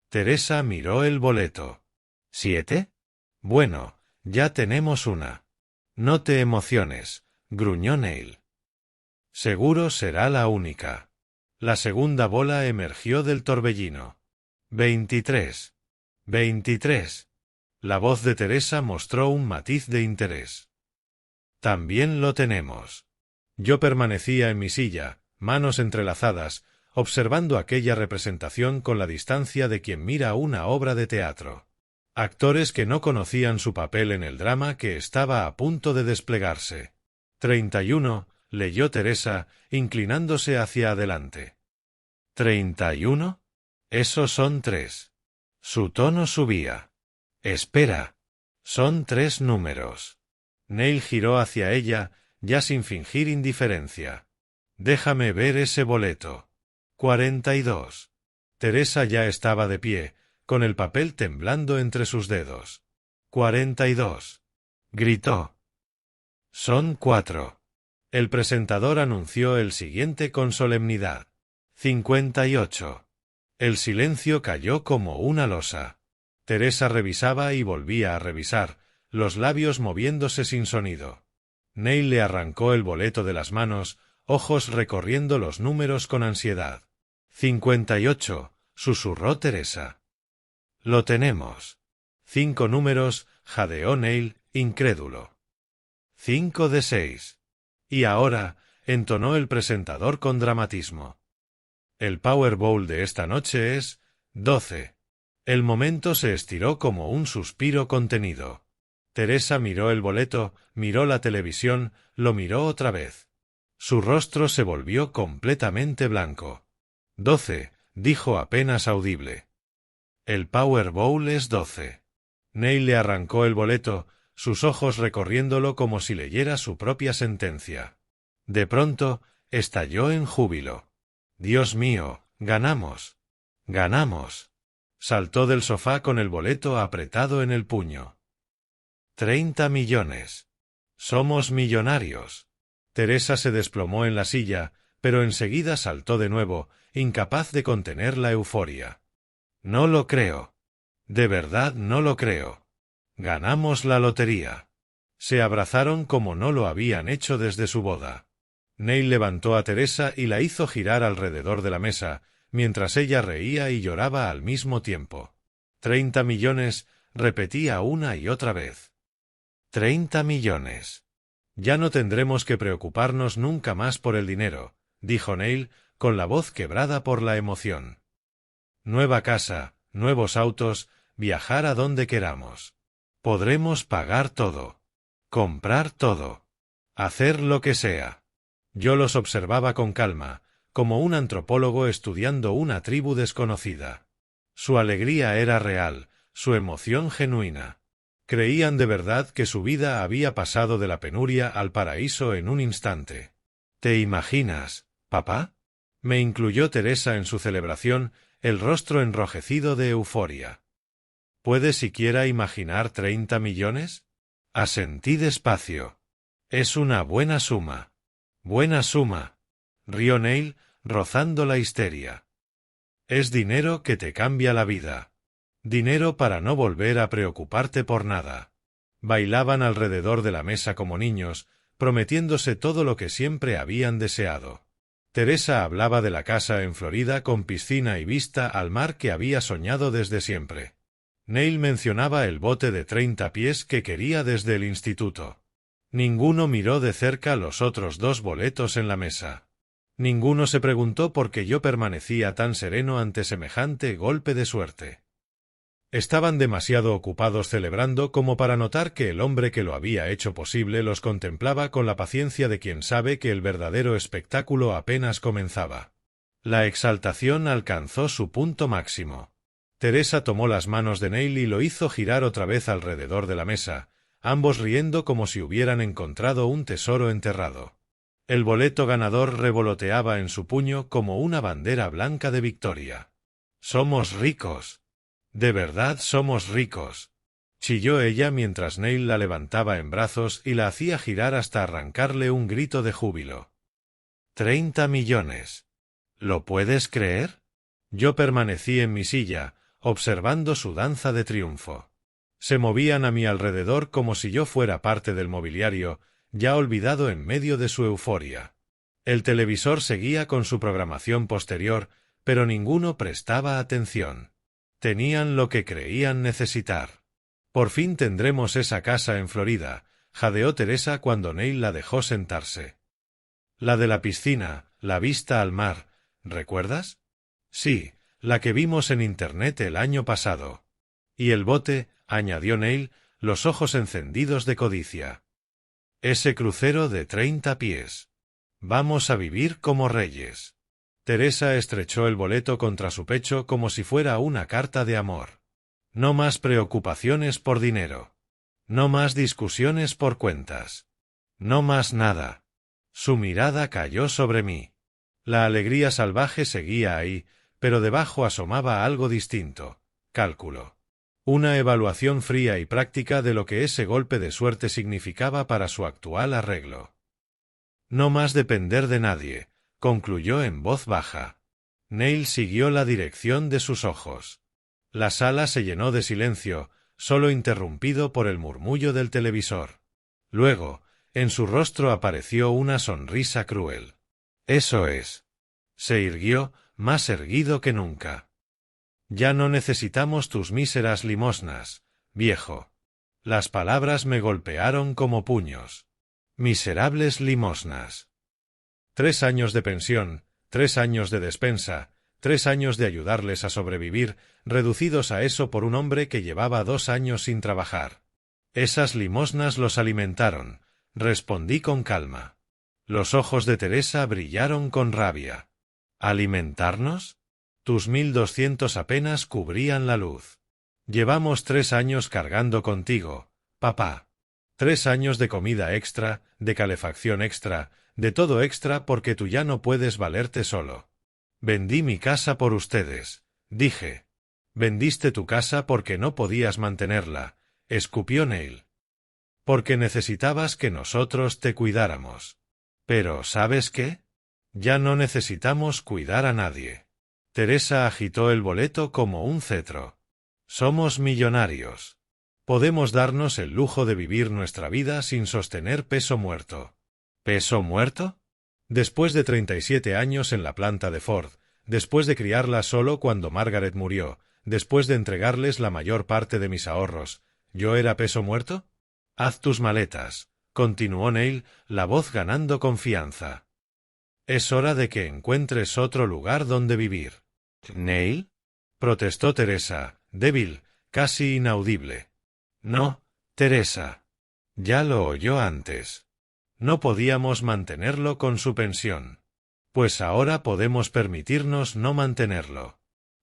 Teresa miró el boleto. ¿7? Bueno, ya tenemos una. No te emociones, gruñó Neil. Seguro será la única. La segunda bola emergió del torbellino. 23. 23. La voz de Teresa mostró un matiz de interés. También lo tenemos. Yo permanecía en mi silla, manos entrelazadas, observando aquella representación con la distancia de quien mira una obra de teatro. Actores que no conocían su papel en el drama que estaba a punto de desplegarse. 31, leyó Teresa, inclinándose hacia adelante. ¿31? Esos son 3. Su tono subía. Espera. Son 3 números. Neil giró hacia ella, ya sin fingir indiferencia. Déjame ver ese boleto. 42. Teresa ya estaba de pie, con el papel temblando entre sus dedos. 42. Gritó. Son 4. El presentador anunció el siguiente con solemnidad. 58. El silencio cayó como una losa. Teresa revisaba y volvía a revisar, los labios moviéndose sin sonido. Neil le arrancó el boleto de las manos, ojos recorriendo los números con ansiedad. 58, susurró Teresa. Lo tenemos. 5 números, jadeó Neil, incrédulo. 5 de 6. Y ahora, entonó el presentador con dramatismo. El Powerball de esta noche es 12. El momento se estiró como un suspiro contenido. Teresa miró el boleto, miró la televisión, lo miró otra vez. Su rostro se volvió completamente blanco. 12, dijo apenas audible. El Powerball es 12. Neil le arrancó el boleto, sus ojos recorriéndolo como si leyera su propia sentencia. De pronto, estalló en júbilo. Dios mío, ganamos. Ganamos. Saltó del sofá con el boleto apretado en el puño. 30 millones. Somos millonarios. Teresa se desplomó en la silla, pero enseguida saltó de nuevo, incapaz de contener la euforia. No lo creo. De verdad no lo creo. Ganamos la lotería. Se abrazaron como no lo habían hecho desde su boda. Neil levantó a Teresa y la hizo girar alrededor de la mesa, mientras ella reía y lloraba al mismo tiempo. 30 millones, repetía una y otra vez. 30 millones. Ya no tendremos que preocuparnos nunca más por el dinero, dijo Neil, con la voz quebrada por la emoción. Nueva casa, nuevos autos, viajar a donde queramos. Podremos pagar todo. Comprar todo. Hacer lo que sea. Yo los observaba con calma, como un antropólogo estudiando una tribu desconocida. Su alegría era real, su emoción genuina. Creían de verdad que su vida había pasado de la penuria al paraíso en un instante. ¿Te imaginas, papá? Me incluyó Teresa en su celebración, el rostro enrojecido de euforia. ¿Puedes siquiera imaginar 30 millones? Asentí despacio. Es una buena suma. Buena suma. Rió Neil, rozando la histeria. Es dinero que te cambia la vida. Dinero para no volver a preocuparte por nada. Bailaban alrededor de la mesa como niños, prometiéndose todo lo que siempre habían deseado. Teresa hablaba de la casa en Florida con piscina y vista al mar que había soñado desde siempre. Neil mencionaba el bote de 30 pies que quería desde el instituto. Ninguno miró de cerca los otros 2 boletos en la mesa. Ninguno se preguntó por qué yo permanecía tan sereno ante semejante golpe de suerte. Estaban demasiado ocupados celebrando como para notar que el hombre que lo había hecho posible los contemplaba con la paciencia de quien sabe que el verdadero espectáculo apenas comenzaba. La exaltación alcanzó su punto máximo. Teresa tomó las manos de Neil y lo hizo girar otra vez alrededor de la mesa, ambos riendo como si hubieran encontrado un tesoro enterrado. El boleto ganador revoloteaba en su puño como una bandera blanca de victoria. «¡Somos ricos! De verdad somos ricos», chilló ella mientras Neil la levantaba en brazos y la hacía girar hasta arrancarle un grito de júbilo. «¡30 millones! ¿Lo puedes creer?» Yo permanecí en mi silla, observando su danza de triunfo. Se movían a mi alrededor como si yo fuera parte del mobiliario, ya olvidado en medio de su euforia. El televisor seguía con su programación posterior, pero ninguno prestaba atención. Tenían lo que creían necesitar. «Por fin tendremos esa casa en Florida», jadeó Teresa cuando Neil la dejó sentarse. «La de la piscina, la vista al mar, ¿recuerdas? Sí, la que vimos en Internet el año pasado. Y el bote», añadió Neil, los ojos encendidos de codicia. «Ese crucero de 30 pies. Vamos a vivir como reyes». Teresa estrechó el boleto contra su pecho como si fuera una carta de amor. No más preocupaciones por dinero. No más discusiones por cuentas. No más nada. Su mirada cayó sobre mí. La alegría salvaje seguía ahí, pero debajo asomaba algo distinto. Cálculo. Una evaluación fría y práctica de lo que ese golpe de suerte significaba para su actual arreglo. No más depender de nadie, concluyó en voz baja. Neil siguió la dirección de sus ojos. La sala se llenó de silencio, solo interrumpido por el murmullo del televisor. Luego, en su rostro apareció una sonrisa cruel. «Eso es». Se irguió, más erguido que nunca. «Ya no necesitamos tus míseras limosnas, viejo». Las palabras me golpearon como puños. Miserables limosnas. 3 años de pensión, 3 años de despensa, 3 años de ayudarles a sobrevivir, reducidos a eso por un hombre que llevaba 2 años sin trabajar. Esas limosnas los alimentaron, respondí con calma. Los ojos de Teresa brillaron con rabia. ¿Alimentarnos? Tus 1.200 apenas cubrían la luz. Llevamos 3 años cargando contigo, papá. 3 años de comida extra, de calefacción extra, de todo extra porque tú ya no puedes valerte solo. Vendí mi casa por ustedes, dije. Vendiste tu casa porque no podías mantenerla, escupió Neil. Porque necesitabas que nosotros te cuidáramos. Pero, ¿sabes qué? Ya no necesitamos cuidar a nadie. Teresa agitó el boleto como un cetro. Somos millonarios. Podemos darnos el lujo de vivir nuestra vida sin sostener peso muerto. ¿Peso muerto? Después de 37 años en la planta de Ford, después de criarla solo cuando Margaret murió, después de entregarles la mayor parte de mis ahorros, ¿yo era peso muerto? Haz tus maletas, continuó Neil, la voz ganando confianza. Es hora de que encuentres otro lugar donde vivir. ¿Neil? Protestó Teresa, débil, casi inaudible. No, Teresa. Ya lo oyó antes. No podíamos mantenerlo con su pensión. Pues ahora podemos permitirnos no mantenerlo.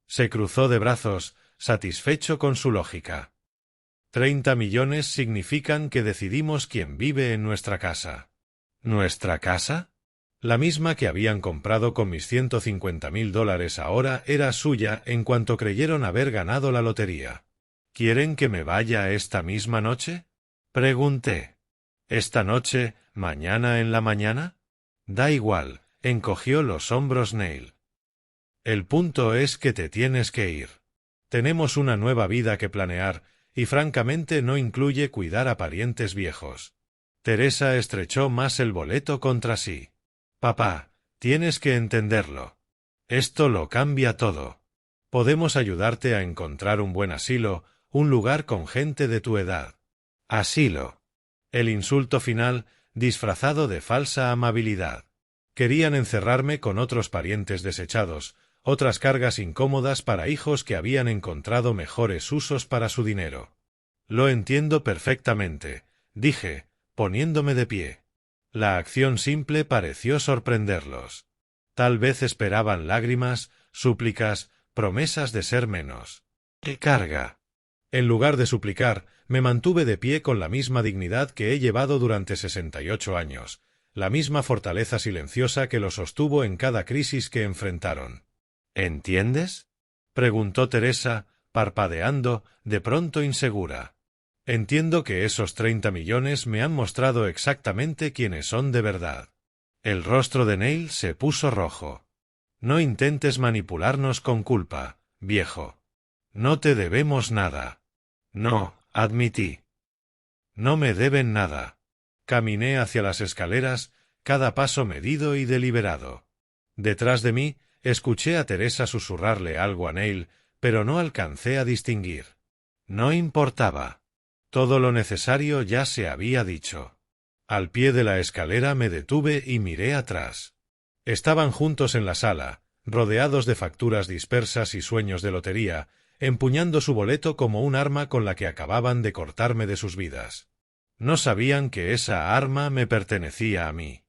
Se cruzó de brazos, satisfecho con su lógica. 30 millones significan que decidimos quién vive en nuestra casa. ¿Nuestra casa? La misma que habían comprado con mis $150.000 ahora era suya en cuanto creyeron haber ganado la lotería. ¿Quieren que me vaya esta misma noche? Pregunté. ¿Esta noche, mañana en la mañana? Da igual, encogió los hombros Neil. El punto es que te tienes que ir. Tenemos una nueva vida que planear, y francamente no incluye cuidar a parientes viejos. Teresa estrechó más el boleto contra sí. Papá, tienes que entenderlo. Esto lo cambia todo. Podemos ayudarte a encontrar un buen asilo, un lugar con gente de tu edad. Asilo. El insulto final, disfrazado de falsa amabilidad. Querían encerrarme con otros parientes desechados, otras cargas incómodas para hijos que habían encontrado mejores usos para su dinero. Lo entiendo perfectamente, dije, poniéndome de pie. La acción simple pareció sorprenderlos. Tal vez esperaban lágrimas, súplicas, promesas de ser menos. ¡Qué carga! En lugar de suplicar, me mantuve de pie con la misma dignidad que he llevado durante 68 años, la misma fortaleza silenciosa que lo sostuvo en cada crisis que enfrentaron. ¿Entiendes? Preguntó Teresa, parpadeando, de pronto insegura. Entiendo que esos 30 millones me han mostrado exactamente quiénes son de verdad. El rostro de Neil se puso rojo. No intentes manipularnos con culpa, viejo. No te debemos nada. No, admití. No me deben nada. Caminé hacia las escaleras, cada paso medido y deliberado. Detrás de mí, escuché a Teresa susurrarle algo a Neil, pero no alcancé a distinguir. No importaba. Todo lo necesario ya se había dicho. Al pie de la escalera me detuve y miré atrás. Estaban juntos en la sala, rodeados de facturas dispersas y sueños de lotería, empuñando su boleto como un arma con la que acababan de cortarme de sus vidas. No sabían que esa arma me pertenecía a mí.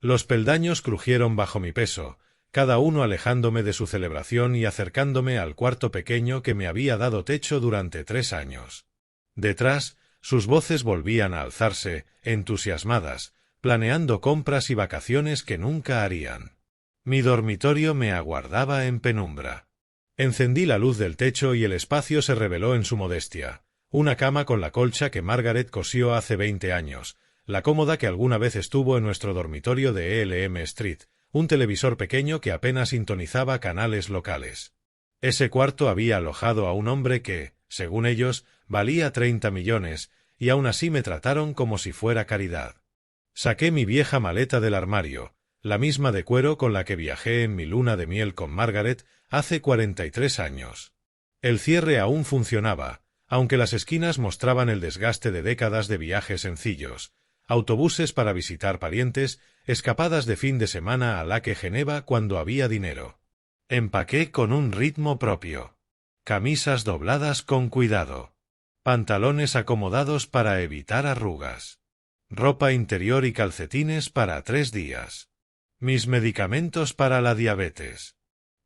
Los peldaños crujieron bajo mi peso, cada uno alejándome de su celebración y acercándome al cuarto pequeño que me había dado techo durante 3 años. Detrás, sus voces volvían a alzarse, entusiasmadas, planeando compras y vacaciones que nunca harían. Mi dormitorio me aguardaba en penumbra. Encendí la luz del techo y el espacio se reveló en su modestia. Una cama con la colcha que Margaret cosió hace 20 años, la cómoda que alguna vez estuvo en nuestro dormitorio de Elm Street, un televisor pequeño que apenas sintonizaba canales locales. Ese cuarto había alojado a un hombre que, según ellos, valía 30 millones, y aún así me trataron como si fuera caridad. Saqué mi vieja maleta del armario, la misma de cuero con la que viajé en mi luna de miel con Margaret hace 43 años. El cierre aún funcionaba, aunque las esquinas mostraban el desgaste de décadas de viajes sencillos, autobuses para visitar parientes, escapadas de fin de semana a Lake Geneva cuando había dinero. Empaqué con un ritmo propio. Camisas dobladas con cuidado. Pantalones acomodados para evitar arrugas. Ropa interior y calcetines para 3 días. Mis medicamentos para la diabetes.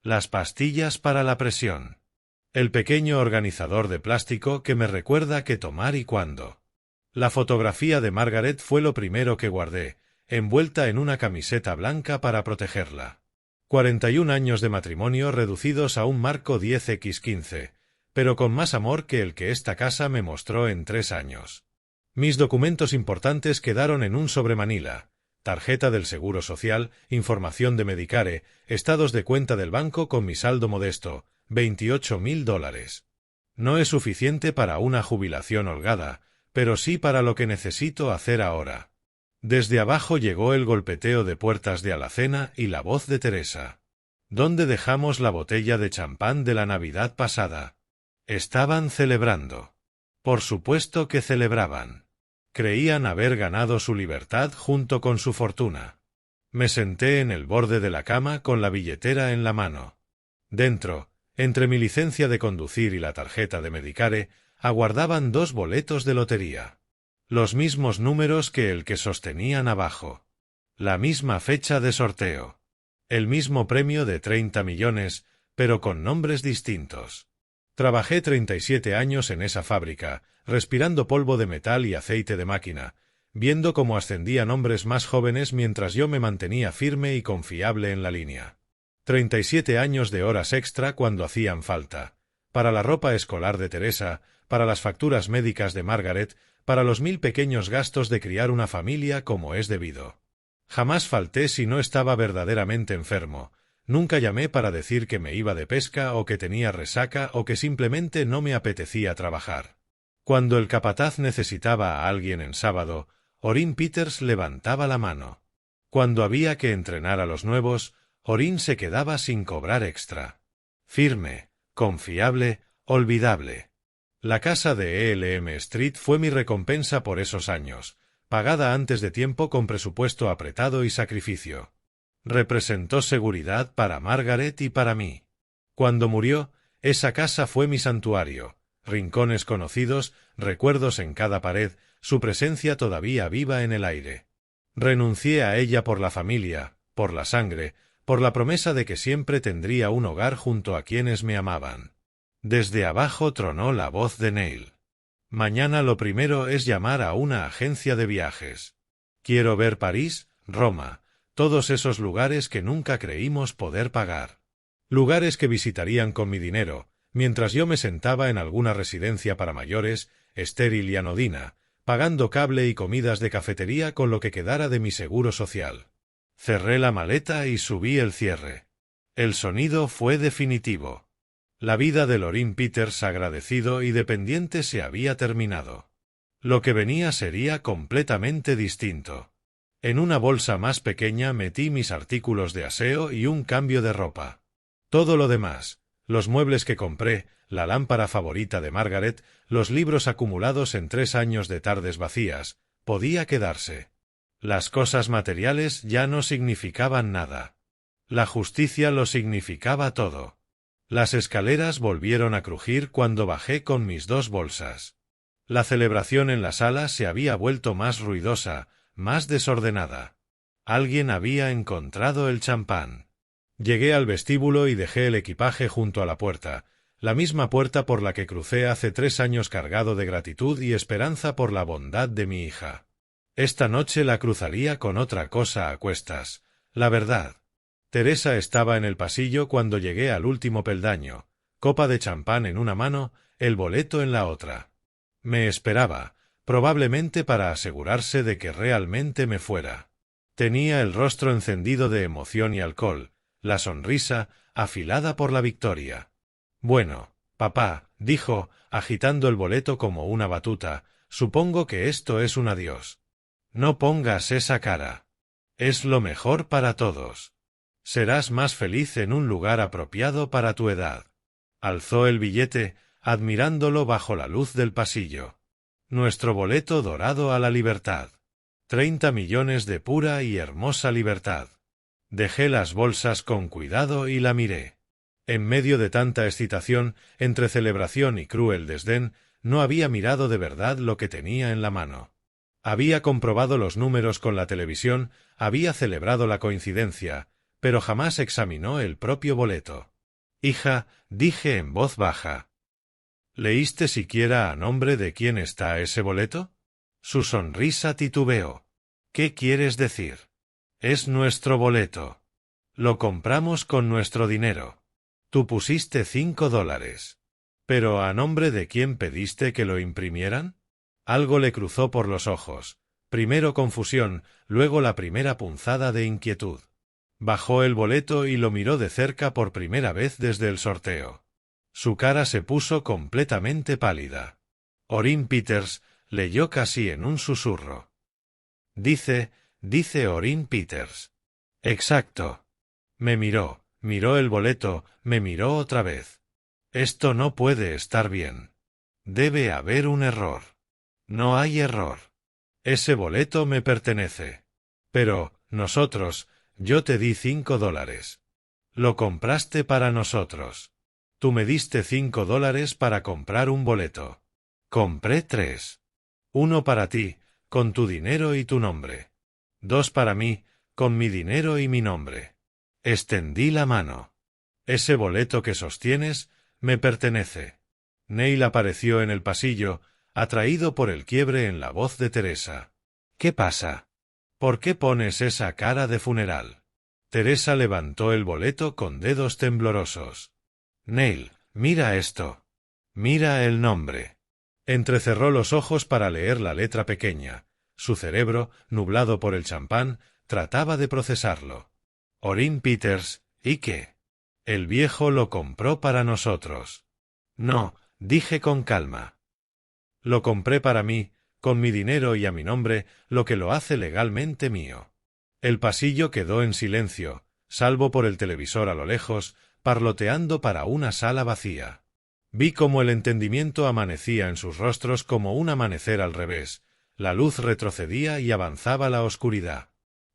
Las pastillas para la presión. El pequeño organizador de plástico que me recuerda qué tomar y cuándo. La fotografía de Margaret fue lo primero que guardé, envuelta en una camiseta blanca para protegerla. 41 años de matrimonio reducidos a un marco 10x15, pero con más amor que el que esta casa me mostró en 3 años. Mis documentos importantes quedaron en un sobremanila, tarjeta del Seguro Social, información de Medicare, estados de cuenta del banco con mi saldo modesto, $28.000. No es suficiente para una jubilación holgada, pero sí para lo que necesito hacer ahora. Desde abajo llegó el golpeteo de puertas de alacena y la voz de Teresa. ¿Dónde dejamos la botella de champán de la Navidad pasada? Estaban celebrando. Por supuesto que celebraban. Creían haber ganado su libertad junto con su fortuna. Me senté en el borde de la cama con la billetera en la mano. Dentro, entre mi licencia de conducir y la tarjeta de Medicare, aguardaban 2 boletos de lotería. Los mismos números que el que sostenían abajo. La misma fecha de sorteo. El mismo premio de 30 millones, pero con nombres distintos. Trabajé 37 años en esa fábrica, respirando polvo de metal y aceite de máquina, viendo cómo ascendían hombres más jóvenes mientras yo me mantenía firme y confiable en la línea. 37 años de horas extra cuando hacían falta. Para la ropa escolar de Teresa, para las facturas médicas de Margaret, para los 1000 pequeños gastos de criar una familia como es debido. Jamás falté si no estaba verdaderamente enfermo. Nunca llamé para decir que me iba de pesca o que tenía resaca o que simplemente no me apetecía trabajar. Cuando el capataz necesitaba a alguien en sábado, Orrin Peters levantaba la mano. Cuando había que entrenar a los nuevos, Orrin se quedaba sin cobrar extra. Firme, confiable, olvidable. La casa de ELM Street fue mi recompensa por esos años, pagada antes de tiempo con presupuesto apretado y sacrificio. Representó seguridad para Margaret y para mí. Cuando murió, esa casa fue mi santuario, rincones conocidos, recuerdos en cada pared, su presencia todavía viva en el aire. Renuncié a ella por la familia, por la sangre, por la promesa de que siempre tendría un hogar junto a quienes me amaban. Desde abajo tronó la voz de Neil. Mañana lo primero es llamar a una agencia de viajes. Quiero ver París, Roma, todos esos lugares que nunca creímos poder pagar. Lugares que visitarían con mi dinero, mientras yo me sentaba en alguna residencia para mayores, estéril y anodina, pagando cable y comidas de cafetería con lo que quedara de mi seguro social. Cerré la maleta y subí el cierre. El sonido fue definitivo. La vida de Orrin Peters agradecido y dependiente se había terminado. Lo que venía sería completamente distinto. En una bolsa más pequeña metí mis artículos de aseo y un cambio de ropa. Todo lo demás, los muebles que compré, la lámpara favorita de Margaret, los libros acumulados en 3 años de tardes vacías, podía quedarse. Las cosas materiales ya no significaban nada. La justicia lo significaba todo. Las escaleras volvieron a crujir cuando bajé con mis 2 bolsas. La celebración en la sala se había vuelto más ruidosa, más desordenada. Alguien había encontrado el champán. Llegué al vestíbulo y dejé el equipaje junto a la puerta, la misma puerta por la que crucé hace 3 años cargado de gratitud y esperanza por la bondad de mi hija. Esta noche la cruzaría con otra cosa a cuestas, la verdad. Teresa estaba en el pasillo cuando llegué al último peldaño, copa de champán en una mano, el boleto en la otra. Me esperaba, probablemente para asegurarse de que realmente me fuera. Tenía el rostro encendido de emoción y alcohol, la sonrisa afilada por la victoria. Bueno, papá, dijo, agitando el boleto como una batuta, supongo que esto es un adiós. No pongas esa cara. Es lo mejor para todos. Serás más feliz en un lugar apropiado para tu edad. Alzó el billete, admirándolo bajo la luz del pasillo. Nuestro boleto dorado a la libertad. 30 millones de pura y hermosa libertad. Dejé las bolsas con cuidado y la miré. En medio de tanta excitación, entre celebración y cruel desdén, no había mirado de verdad lo que tenía en la mano. Había comprobado los números con la televisión, había celebrado la coincidencia, pero jamás examinó el propio boleto. Hija, dije en voz baja. ¿Leíste siquiera a nombre de quién está ese boleto? Su sonrisa titubeó. ¿Qué quieres decir? Es nuestro boleto. Lo compramos con nuestro dinero. Tú pusiste $5. ¿Pero a nombre de quién pediste que lo imprimieran? Algo le cruzó por los ojos. Primero confusión, luego la primera punzada de inquietud. Bajó el boleto y lo miró de cerca por primera vez desde el sorteo. Su cara se puso completamente pálida. Orrin Peters leyó casi en un susurro. Dice Orrin Peters. Exacto. Me miró el boleto, me miró otra vez. Esto no puede estar bien. Debe haber un error. No hay error. Ese boleto me pertenece. Pero, nosotros, yo te di $5. Lo compraste para nosotros. Tú me diste $5 para comprar un boleto. Compré 3. 1 para ti, con tu dinero y tu nombre. 2 para mí, con mi dinero y mi nombre. Extendí la mano. Ese boleto que sostienes, me pertenece. Neil apareció en el pasillo, atraído por el quiebre en la voz de Teresa. ¿Qué pasa? ¿Por qué pones esa cara de funeral? Teresa levantó el boleto con dedos temblorosos. Neil, mira esto. Mira el nombre. Entrecerró los ojos para leer la letra pequeña. Su cerebro, nublado por el champán, trataba de procesarlo. Orrin Peters, ¿y qué? El viejo lo compró para nosotros. No, dije con calma. Lo compré para mí, con mi dinero y a mi nombre, lo que lo hace legalmente mío. El pasillo quedó en silencio, salvo por el televisor a lo lejos, parloteando para una sala vacía. Vi cómo el entendimiento amanecía en sus rostros como un amanecer al revés. La luz retrocedía y avanzaba la oscuridad.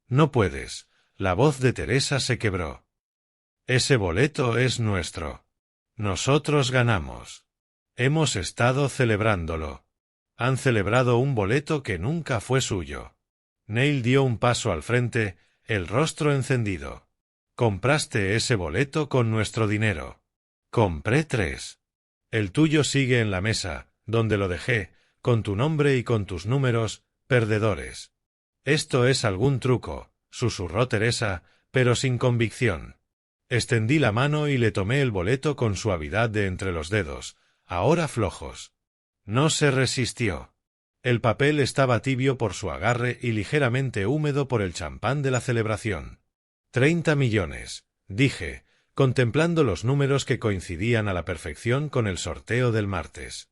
No puedes. La voz de Teresa se quebró. Ese boleto es nuestro. Nosotros ganamos. Hemos estado celebrándolo. Han celebrado un boleto que nunca fue suyo. Neil dio un paso al frente, el rostro encendido. Compraste ese boleto con nuestro dinero. Compré 3. El tuyo sigue en la mesa, donde lo dejé, con tu nombre y con tus números, perdedores. Esto es algún truco, susurró Teresa, pero sin convicción. Extendí la mano y le tomé el boleto con suavidad de entre los dedos, ahora flojos. No se resistió. El papel estaba tibio por su agarre y ligeramente húmedo por el champán de la celebración. 30 millones, dije, contemplando los números que coincidían a la perfección con el sorteo del martes.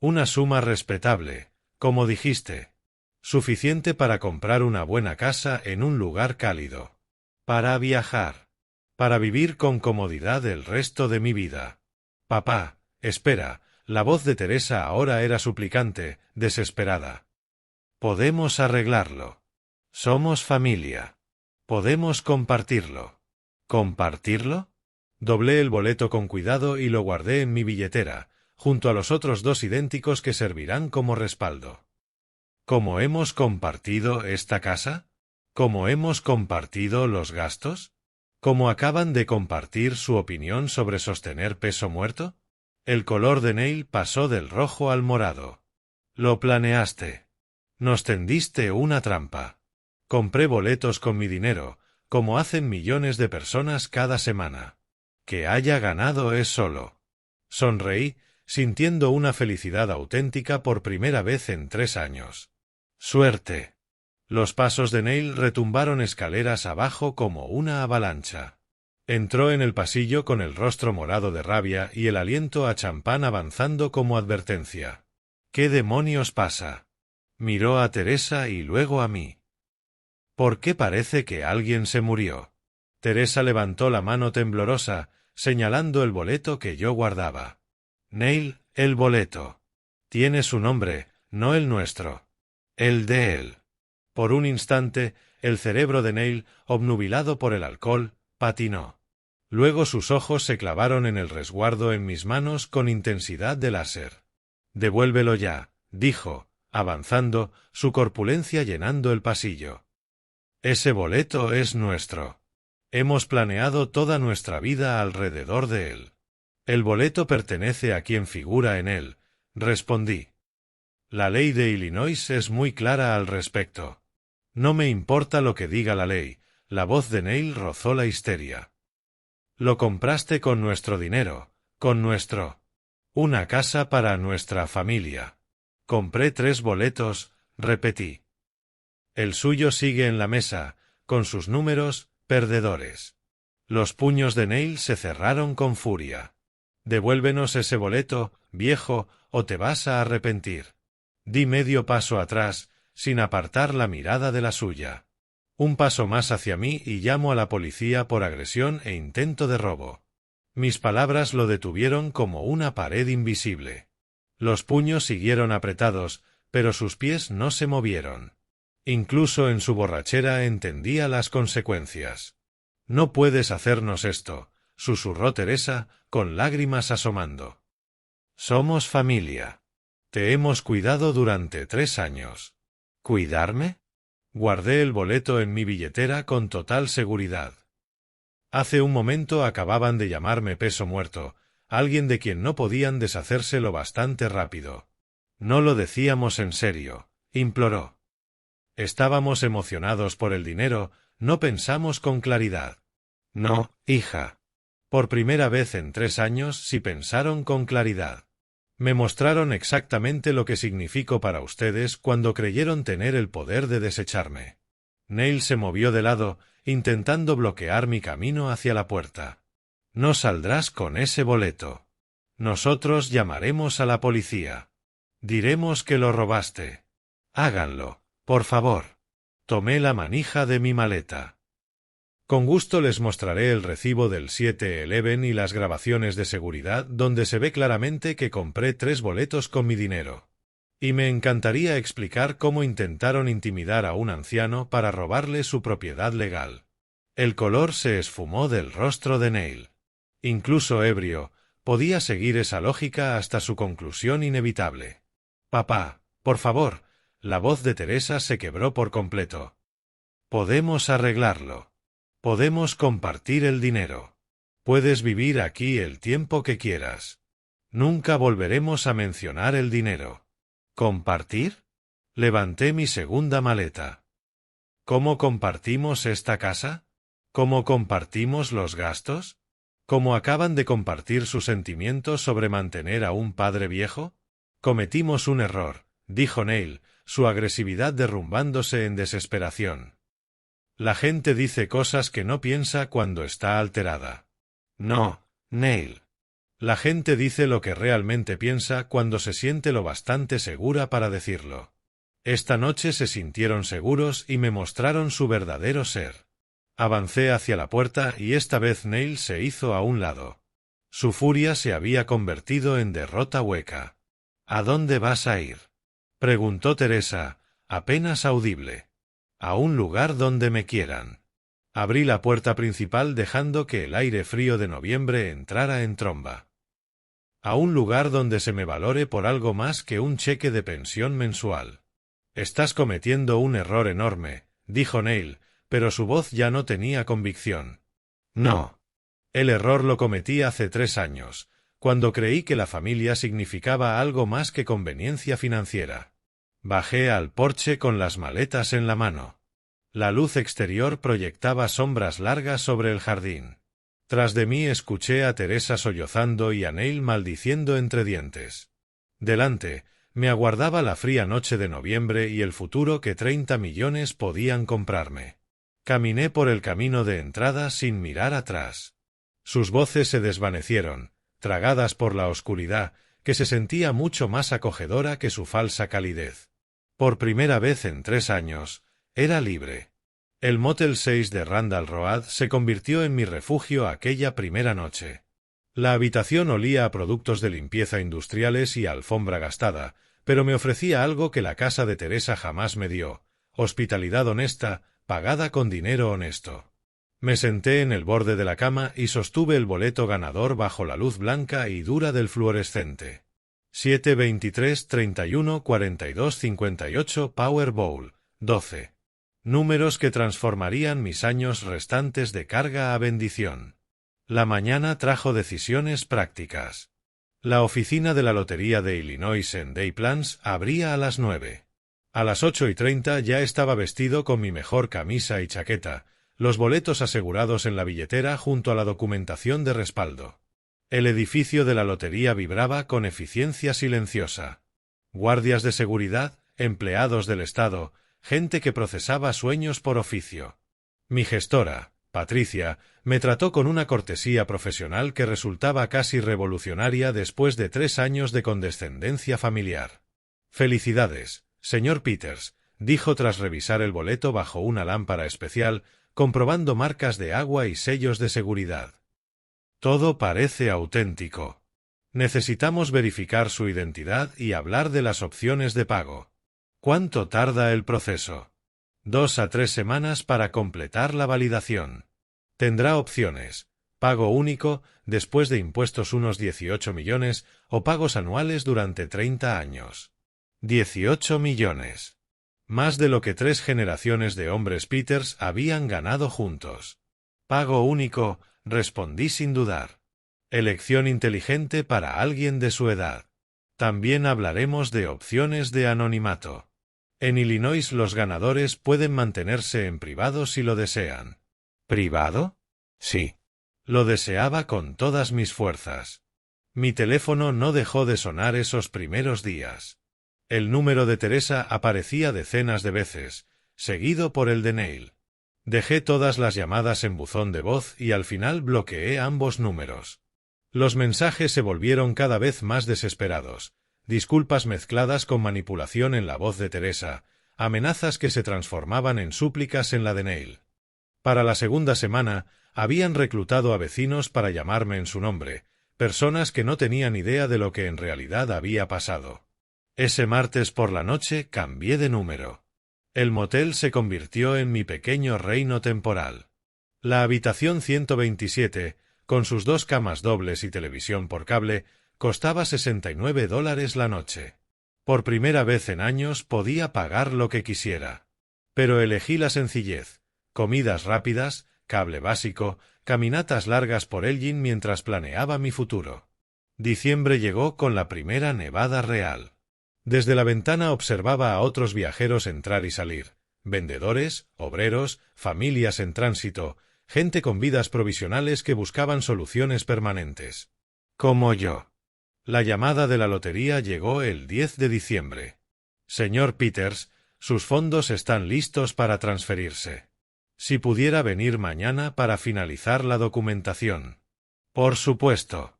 Una suma respetable, como dijiste. Suficiente para comprar una buena casa en un lugar cálido. Para viajar. Para vivir con comodidad el resto de mi vida. Papá, espera, la voz de Teresa ahora era suplicante, desesperada. Podemos arreglarlo. Somos familia. Podemos compartirlo. ¿Compartirlo? Doblé el boleto con cuidado y lo guardé en mi billetera, junto a los otros 2 idénticos que servirán como respaldo. ¿Cómo hemos compartido esta casa? ¿Cómo hemos compartido los gastos? ¿Cómo acaban de compartir su opinión sobre sostener peso muerto? El color de Neil pasó del rojo al morado. Lo planeaste. Nos tendiste una trampa. Compré boletos con mi dinero, como hacen millones de personas cada semana. Que haya ganado es solo. Sonreí, sintiendo una felicidad auténtica por primera vez en 3 años. Suerte. Los pasos de Neil retumbaron escaleras abajo como una avalancha. Entró en el pasillo con el rostro morado de rabia y el aliento a champán avanzando como advertencia. ¿Qué demonios pasa? Miró a Teresa y luego a mí. ¿Por qué parece que alguien se murió? Teresa levantó la mano temblorosa, señalando el boleto que yo guardaba. Neil, el boleto. Tiene su nombre, no el nuestro. El de él. Por un instante, el cerebro de Neil, obnubilado por el alcohol, patinó. Luego sus ojos se clavaron en el resguardo en mis manos con intensidad de láser. «Devuélvelo ya», dijo, avanzando, su corpulencia llenando el pasillo. «Ese boleto es nuestro. Hemos planeado toda nuestra vida alrededor de él. El boleto pertenece a quien figura en él», respondí. «La ley de Illinois es muy clara al respecto. No me importa lo que diga la ley», la voz de Neil rozó la histeria. «Lo compraste con nuestro dinero, con nuestro. Una casa para nuestra familia. Compré 3 boletos», repetí. «El suyo sigue en la mesa, con sus números, perdedores». Los puños de Neil se cerraron con furia. «Devuélvenos ese boleto, viejo, o te vas a arrepentir». Di medio paso atrás, sin apartar la mirada de la suya. Un paso más hacia mí y llamo a la policía por agresión e intento de robo. Mis palabras lo detuvieron como una pared invisible. Los puños siguieron apretados, pero sus pies no se movieron. Incluso en su borrachera entendía las consecuencias. «No puedes hacernos esto», susurró Teresa, con lágrimas asomando. «Somos familia. Te hemos cuidado durante 3 años». «¿Cuidarme?» Guardé el boleto en mi billetera con total seguridad. Hace un momento acababan de llamarme peso muerto, alguien de quien no podían deshacerse lo bastante rápido. «No lo decíamos en serio», imploró. Estábamos emocionados por el dinero, no pensamos con claridad. «No, hija». Por primera vez en 3 años sí pensaron con claridad. Me mostraron exactamente lo que significó para ustedes cuando creyeron tener el poder de desecharme. Neil se movió de lado, intentando bloquear mi camino hacia la puerta. «No saldrás con ese boleto. Nosotros llamaremos a la policía. Diremos que lo robaste. Háganlo, por favor». Tomé la manija de mi maleta. Con gusto les mostraré el recibo del 7-Eleven y las grabaciones de seguridad donde se ve claramente que compré 3 boletos con mi dinero. Y me encantaría explicar cómo intentaron intimidar a un anciano para robarle su propiedad legal. El color se esfumó del rostro de Neil. Incluso ebrio, podía seguir esa lógica hasta su conclusión inevitable. «Papá, por favor», la voz de Teresa se quebró por completo. «Podemos arreglarlo. Podemos compartir el dinero. Puedes vivir aquí el tiempo que quieras. Nunca volveremos a mencionar el dinero». «¿Compartir?» Levanté mi segunda maleta. «¿Cómo compartimos esta casa? ¿Cómo compartimos los gastos? ¿Cómo acaban de compartir sus sentimientos sobre mantener a un padre viejo?» «Cometimos un error», dijo Neil, su agresividad derrumbándose en desesperación. «La gente dice cosas que no piensa cuando está alterada». «No, Neil. La gente dice lo que realmente piensa cuando se siente lo bastante segura para decirlo. Esta noche se sintieron seguros y me mostraron su verdadero ser». Avancé hacia la puerta y esta vez Neil se hizo a un lado. Su furia se había convertido en derrota hueca. «¿A dónde vas a ir?», preguntó Teresa, apenas audible. «A un lugar donde me quieran». Abrí la puerta principal dejando que el aire frío de noviembre entrara en tromba. «A un lugar donde se me valore por algo más que un cheque de pensión mensual». «Estás cometiendo un error enorme», dijo Neil, pero su voz ya no tenía convicción. «No. El error lo cometí hace 3 años, cuando creí que la familia significaba algo más que conveniencia financiera». Bajé al porche con las maletas en la mano. La luz exterior proyectaba sombras largas sobre el jardín. Tras de mí escuché a Teresa sollozando y a Neil maldiciendo entre dientes. Delante, me aguardaba la fría noche de noviembre y el futuro que 30 millones podían comprarme. Caminé por el camino de entrada sin mirar atrás. Sus voces se desvanecieron, tragadas por la oscuridad, que se sentía mucho más acogedora que su falsa calidez. Por primera vez en 3 años, era libre. El Motel 6 de Randall Road se convirtió en mi refugio aquella primera noche. La habitación olía a productos de limpieza industriales y a alfombra gastada, pero me ofrecía algo que la casa de Teresa jamás me dio: hospitalidad honesta, pagada con dinero honesto. Me senté en el borde de la cama y sostuve el boleto ganador bajo la luz blanca y dura del fluorescente. 7, 23, 31, 42, 58 Powerball, 12. Números que transformarían mis años restantes de carga a bendición. La mañana trajo decisiones prácticas. La oficina de la Lotería de Illinois en Day Plans abría a las 9. A las 8:30 ya estaba vestido con mi mejor camisa y chaqueta, los boletos asegurados en la billetera junto a la documentación de respaldo. El edificio de la lotería vibraba con eficiencia silenciosa. Guardias de seguridad, empleados del Estado, gente que procesaba sueños por oficio. Mi gestora, Patricia, me trató con una cortesía profesional que resultaba casi revolucionaria después de 3 años de condescendencia familiar. «Felicidades, señor Peters», dijo tras revisar el boleto bajo una lámpara especial, comprobando marcas de agua y sellos de seguridad. Todo parece auténtico. Necesitamos verificar su identidad y hablar de las opciones de pago. ¿Cuánto tarda el proceso? 2 a 3 semanas para completar la validación. Tendrá opciones: pago único, después de impuestos unos 18 millones, o pagos anuales durante 30 años. 18 millones. Más de lo que 3 generaciones de hombres Peters habían ganado juntos. Pago único, respondí sin dudar. Elección inteligente para alguien de su edad. También hablaremos de opciones de anonimato. En Illinois los ganadores pueden mantenerse en privado si lo desean. ¿Privado? Sí. Lo deseaba con todas mis fuerzas. Mi teléfono no dejó de sonar esos primeros días. El número de Teresa aparecía decenas de veces, seguido por el de Neil. Dejé todas las llamadas en buzón de voz y al final bloqueé ambos números. Los mensajes se volvieron cada vez más desesperados, disculpas mezcladas con manipulación en la voz de Teresa, amenazas que se transformaban en súplicas en la de Neil. Para la segunda semana, habían reclutado a vecinos para llamarme en su nombre, personas que no tenían idea de lo que en realidad había pasado. Ese martes por la noche cambié de número. El motel se convirtió en mi pequeño reino temporal. La habitación 127, con sus 2 camas dobles y televisión por cable, costaba $69 la noche. Por primera vez en años podía pagar lo que quisiera. Pero elegí la sencillez: comidas rápidas, cable básico, caminatas largas por Elgin mientras planeaba mi futuro. Diciembre llegó con la primera nevada real. Desde la ventana observaba a otros viajeros entrar y salir: vendedores, obreros, familias en tránsito, gente con vidas provisionales que buscaban soluciones permanentes. Como yo. La llamada de la lotería llegó el 10 de diciembre. Señor Peters, sus fondos están listos para transferirse. Si pudiera venir mañana para finalizar la documentación. Por supuesto.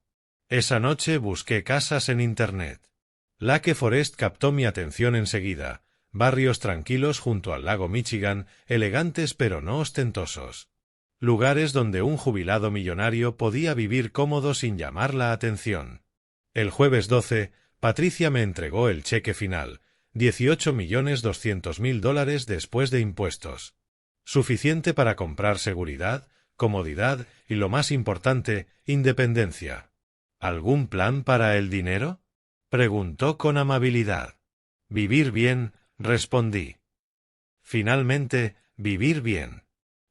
Esa noche busqué casas en Internet. Lake Forest captó mi atención enseguida: barrios tranquilos junto al lago Michigan, elegantes pero no ostentosos. Lugares donde un jubilado millonario podía vivir cómodo sin llamar la atención. El jueves 12, Patricia me entregó el cheque final: $18.200.000 después de impuestos. Suficiente para comprar seguridad, comodidad y, lo más importante, independencia. ¿Algún plan para el dinero?, preguntó con amabilidad. Vivir bien, respondí. Finalmente, vivir bien.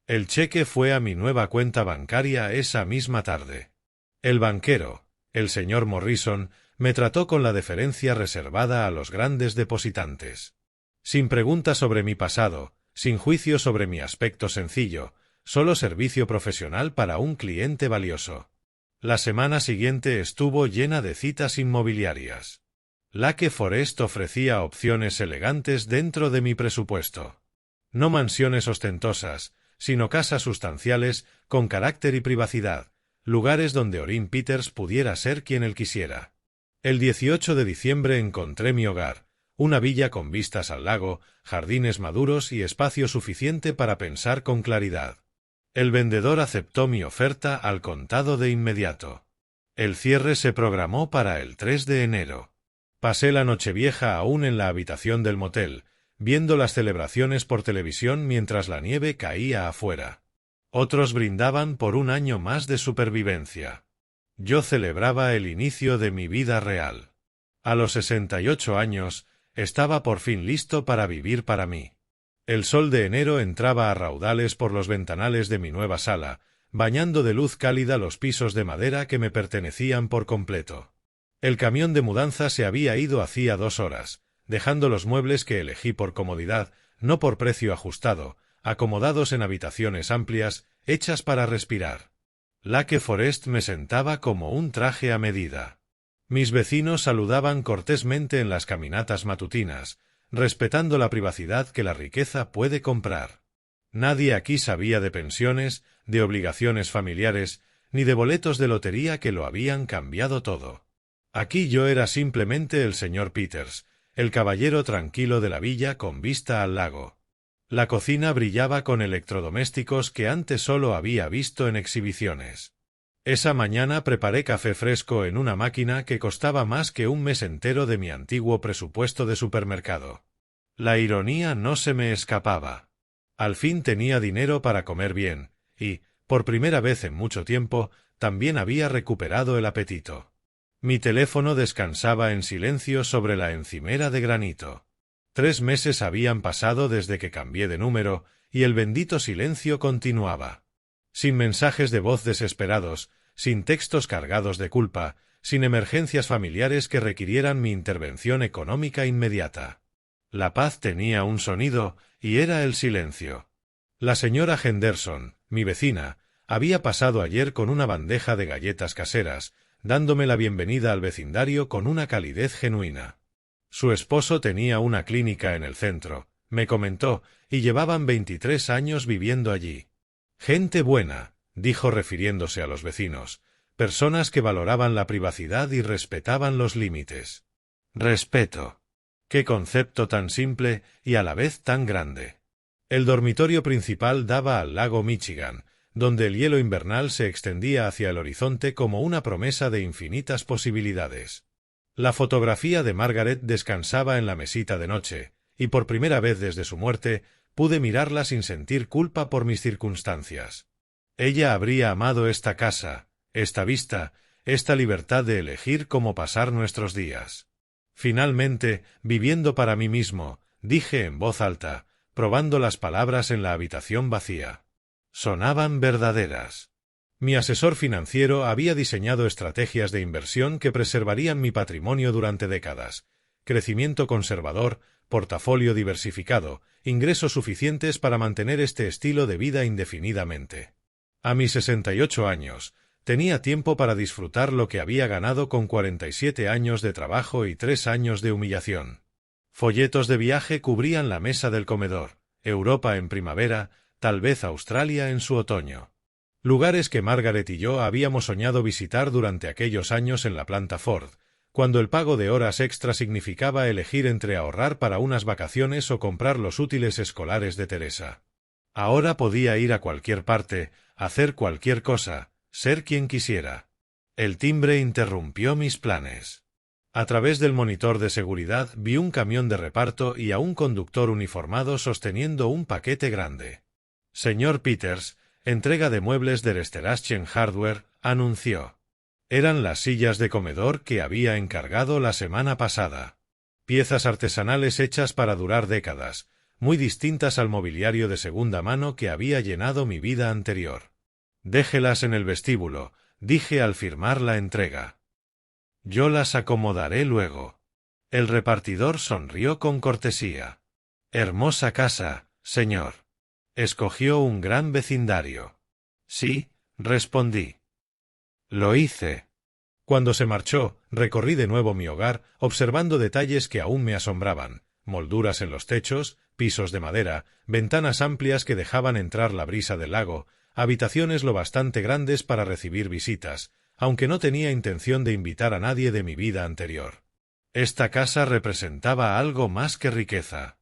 El cheque fue a mi nueva cuenta bancaria esa misma tarde. El banquero, el señor Morrison, me trató con la deferencia reservada a los grandes depositantes. Sin preguntas sobre mi pasado, sin juicio sobre mi aspecto sencillo, solo servicio profesional para un cliente valioso. La semana siguiente estuvo llena de citas inmobiliarias. Lake Forest ofrecía opciones elegantes dentro de mi presupuesto. No mansiones ostentosas, sino casas sustanciales, con carácter y privacidad, lugares donde Orrin Peters pudiera ser quien él quisiera. El 18 de diciembre encontré mi hogar: una villa con vistas al lago, jardines maduros y espacio suficiente para pensar con claridad. El vendedor aceptó mi oferta al contado de inmediato. El cierre se programó para el 3 de enero. Pasé la Nochevieja aún en la habitación del motel, viendo las celebraciones por televisión mientras la nieve caía afuera. Otros brindaban por un año más de supervivencia. Yo celebraba el inicio de mi vida real. A los 68 años, estaba por fin listo para vivir para mí. El sol de enero entraba a raudales por los ventanales de mi nueva sala, bañando de luz cálida los pisos de madera que me pertenecían por completo. El camión de mudanza se había ido hacía 2 horas, dejando los muebles que elegí por comodidad, no por precio ajustado, acomodados en habitaciones amplias, hechas para respirar. Lake Forest me sentaba como un traje a medida. Mis vecinos saludaban cortésmente en las caminatas matutinas, respetando la privacidad que la riqueza puede comprar. Nadie aquí sabía de pensiones, de obligaciones familiares, ni de boletos de lotería que lo habían cambiado todo. Aquí yo era simplemente el señor Peters, el caballero tranquilo de la villa con vista al lago. La cocina brillaba con electrodomésticos que antes solo había visto en exhibiciones. Esa mañana preparé café fresco en una máquina que costaba más que un mes entero de mi antiguo presupuesto de supermercado. La ironía no se me escapaba. Al fin tenía dinero para comer bien, y, por primera vez en mucho tiempo, también había recuperado el apetito. Mi teléfono descansaba en silencio sobre la encimera de granito. 3 meses habían pasado desde que cambié de número, y el bendito silencio continuaba. Sin mensajes de voz desesperados, sin textos cargados de culpa, sin emergencias familiares que requirieran mi intervención económica inmediata. La paz tenía un sonido, y era el silencio. La señora Henderson, mi vecina, había pasado ayer con una bandeja de galletas caseras, dándome la bienvenida al vecindario con una calidez genuina. Su esposo tenía una clínica en el centro, me comentó, y llevaban 23 años viviendo allí. Gente buena, dijo refiriéndose a los vecinos, personas que valoraban la privacidad y respetaban los límites. Respeto. Qué concepto tan simple y a la vez tan grande. El dormitorio principal daba al lago Michigan, donde el hielo invernal se extendía hacia el horizonte como una promesa de infinitas posibilidades. La fotografía de Margaret descansaba en la mesita de noche, y por primera vez desde su muerte pude mirarla sin sentir culpa por mis circunstancias. Ella habría amado esta casa, esta vista, esta libertad de elegir cómo pasar nuestros días. Finalmente, viviendo para mí mismo, dije en voz alta, probando las palabras en la habitación vacía. Sonaban verdaderas. Mi asesor financiero había diseñado estrategias de inversión que preservarían mi patrimonio durante décadas. Crecimiento conservador, portafolio diversificado, ingresos suficientes para mantener este estilo de vida indefinidamente. A mis 68 años, tenía tiempo para disfrutar lo que había ganado con 47 años de trabajo y 3 años de humillación. Folletos de viaje cubrían la mesa del comedor, Europa en primavera, tal vez Australia en su otoño. Lugares que Margaret y yo habíamos soñado visitar durante aquellos años en la planta Ford, cuando el pago de horas extra significaba elegir entre ahorrar para unas vacaciones o comprar los útiles escolares de Teresa. Ahora podía ir a cualquier parte, hacer cualquier cosa, ser quien quisiera. El timbre interrumpió mis planes. A través del monitor de seguridad vi un camión de reparto y a un conductor uniformado sosteniendo un paquete grande. Señor Peters, entrega de muebles del Steraschen Hardware, anunció. Eran las sillas de comedor que había encargado la semana pasada. Piezas artesanales hechas para durar décadas, muy distintas al mobiliario de segunda mano que había llenado mi vida anterior. Déjelas en el vestíbulo, dije al firmar la entrega. Yo las acomodaré luego. El repartidor sonrió con cortesía. Hermosa casa, señor. Escogió un gran vecindario. Sí, respondí. Lo hice. Cuando se marchó, recorrí de nuevo mi hogar, observando detalles que aún me asombraban, molduras en los techos, pisos de madera, ventanas amplias que dejaban entrar la brisa del lago, habitaciones lo bastante grandes para recibir visitas, aunque no tenía intención de invitar a nadie de mi vida anterior. Esta casa representaba algo más que riqueza.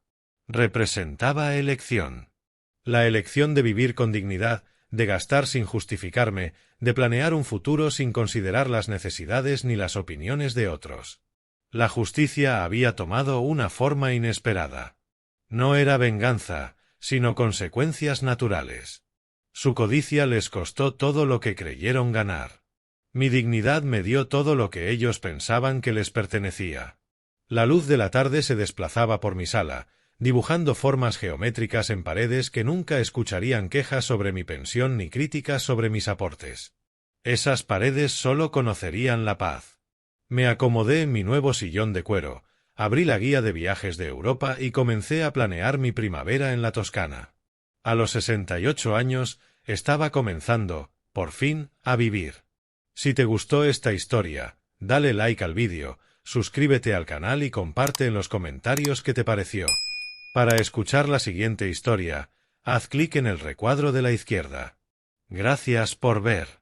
Representaba elección. La elección de vivir con dignidad, de gastar sin justificarme, de planear un futuro sin considerar las necesidades ni las opiniones de otros. La justicia había tomado una forma inesperada. No era venganza, sino consecuencias naturales. Su codicia les costó todo lo que creyeron ganar. Mi dignidad me dio todo lo que ellos pensaban que les pertenecía. La luz de la tarde se desplazaba por mi sala, dibujando formas geométricas en paredes que nunca escucharían quejas sobre mi pensión ni críticas sobre mis aportes. Esas paredes solo conocerían la paz. Me acomodé en mi nuevo sillón de cuero, abrí la guía de viajes de Europa y comencé a planear mi primavera en la Toscana. A los 68 años, estaba comenzando, por fin, a vivir. Si te gustó esta historia, dale like al vídeo, suscríbete al canal y comparte en los comentarios qué te pareció. Para escuchar la siguiente historia, haz clic en el recuadro de la izquierda. Gracias por ver.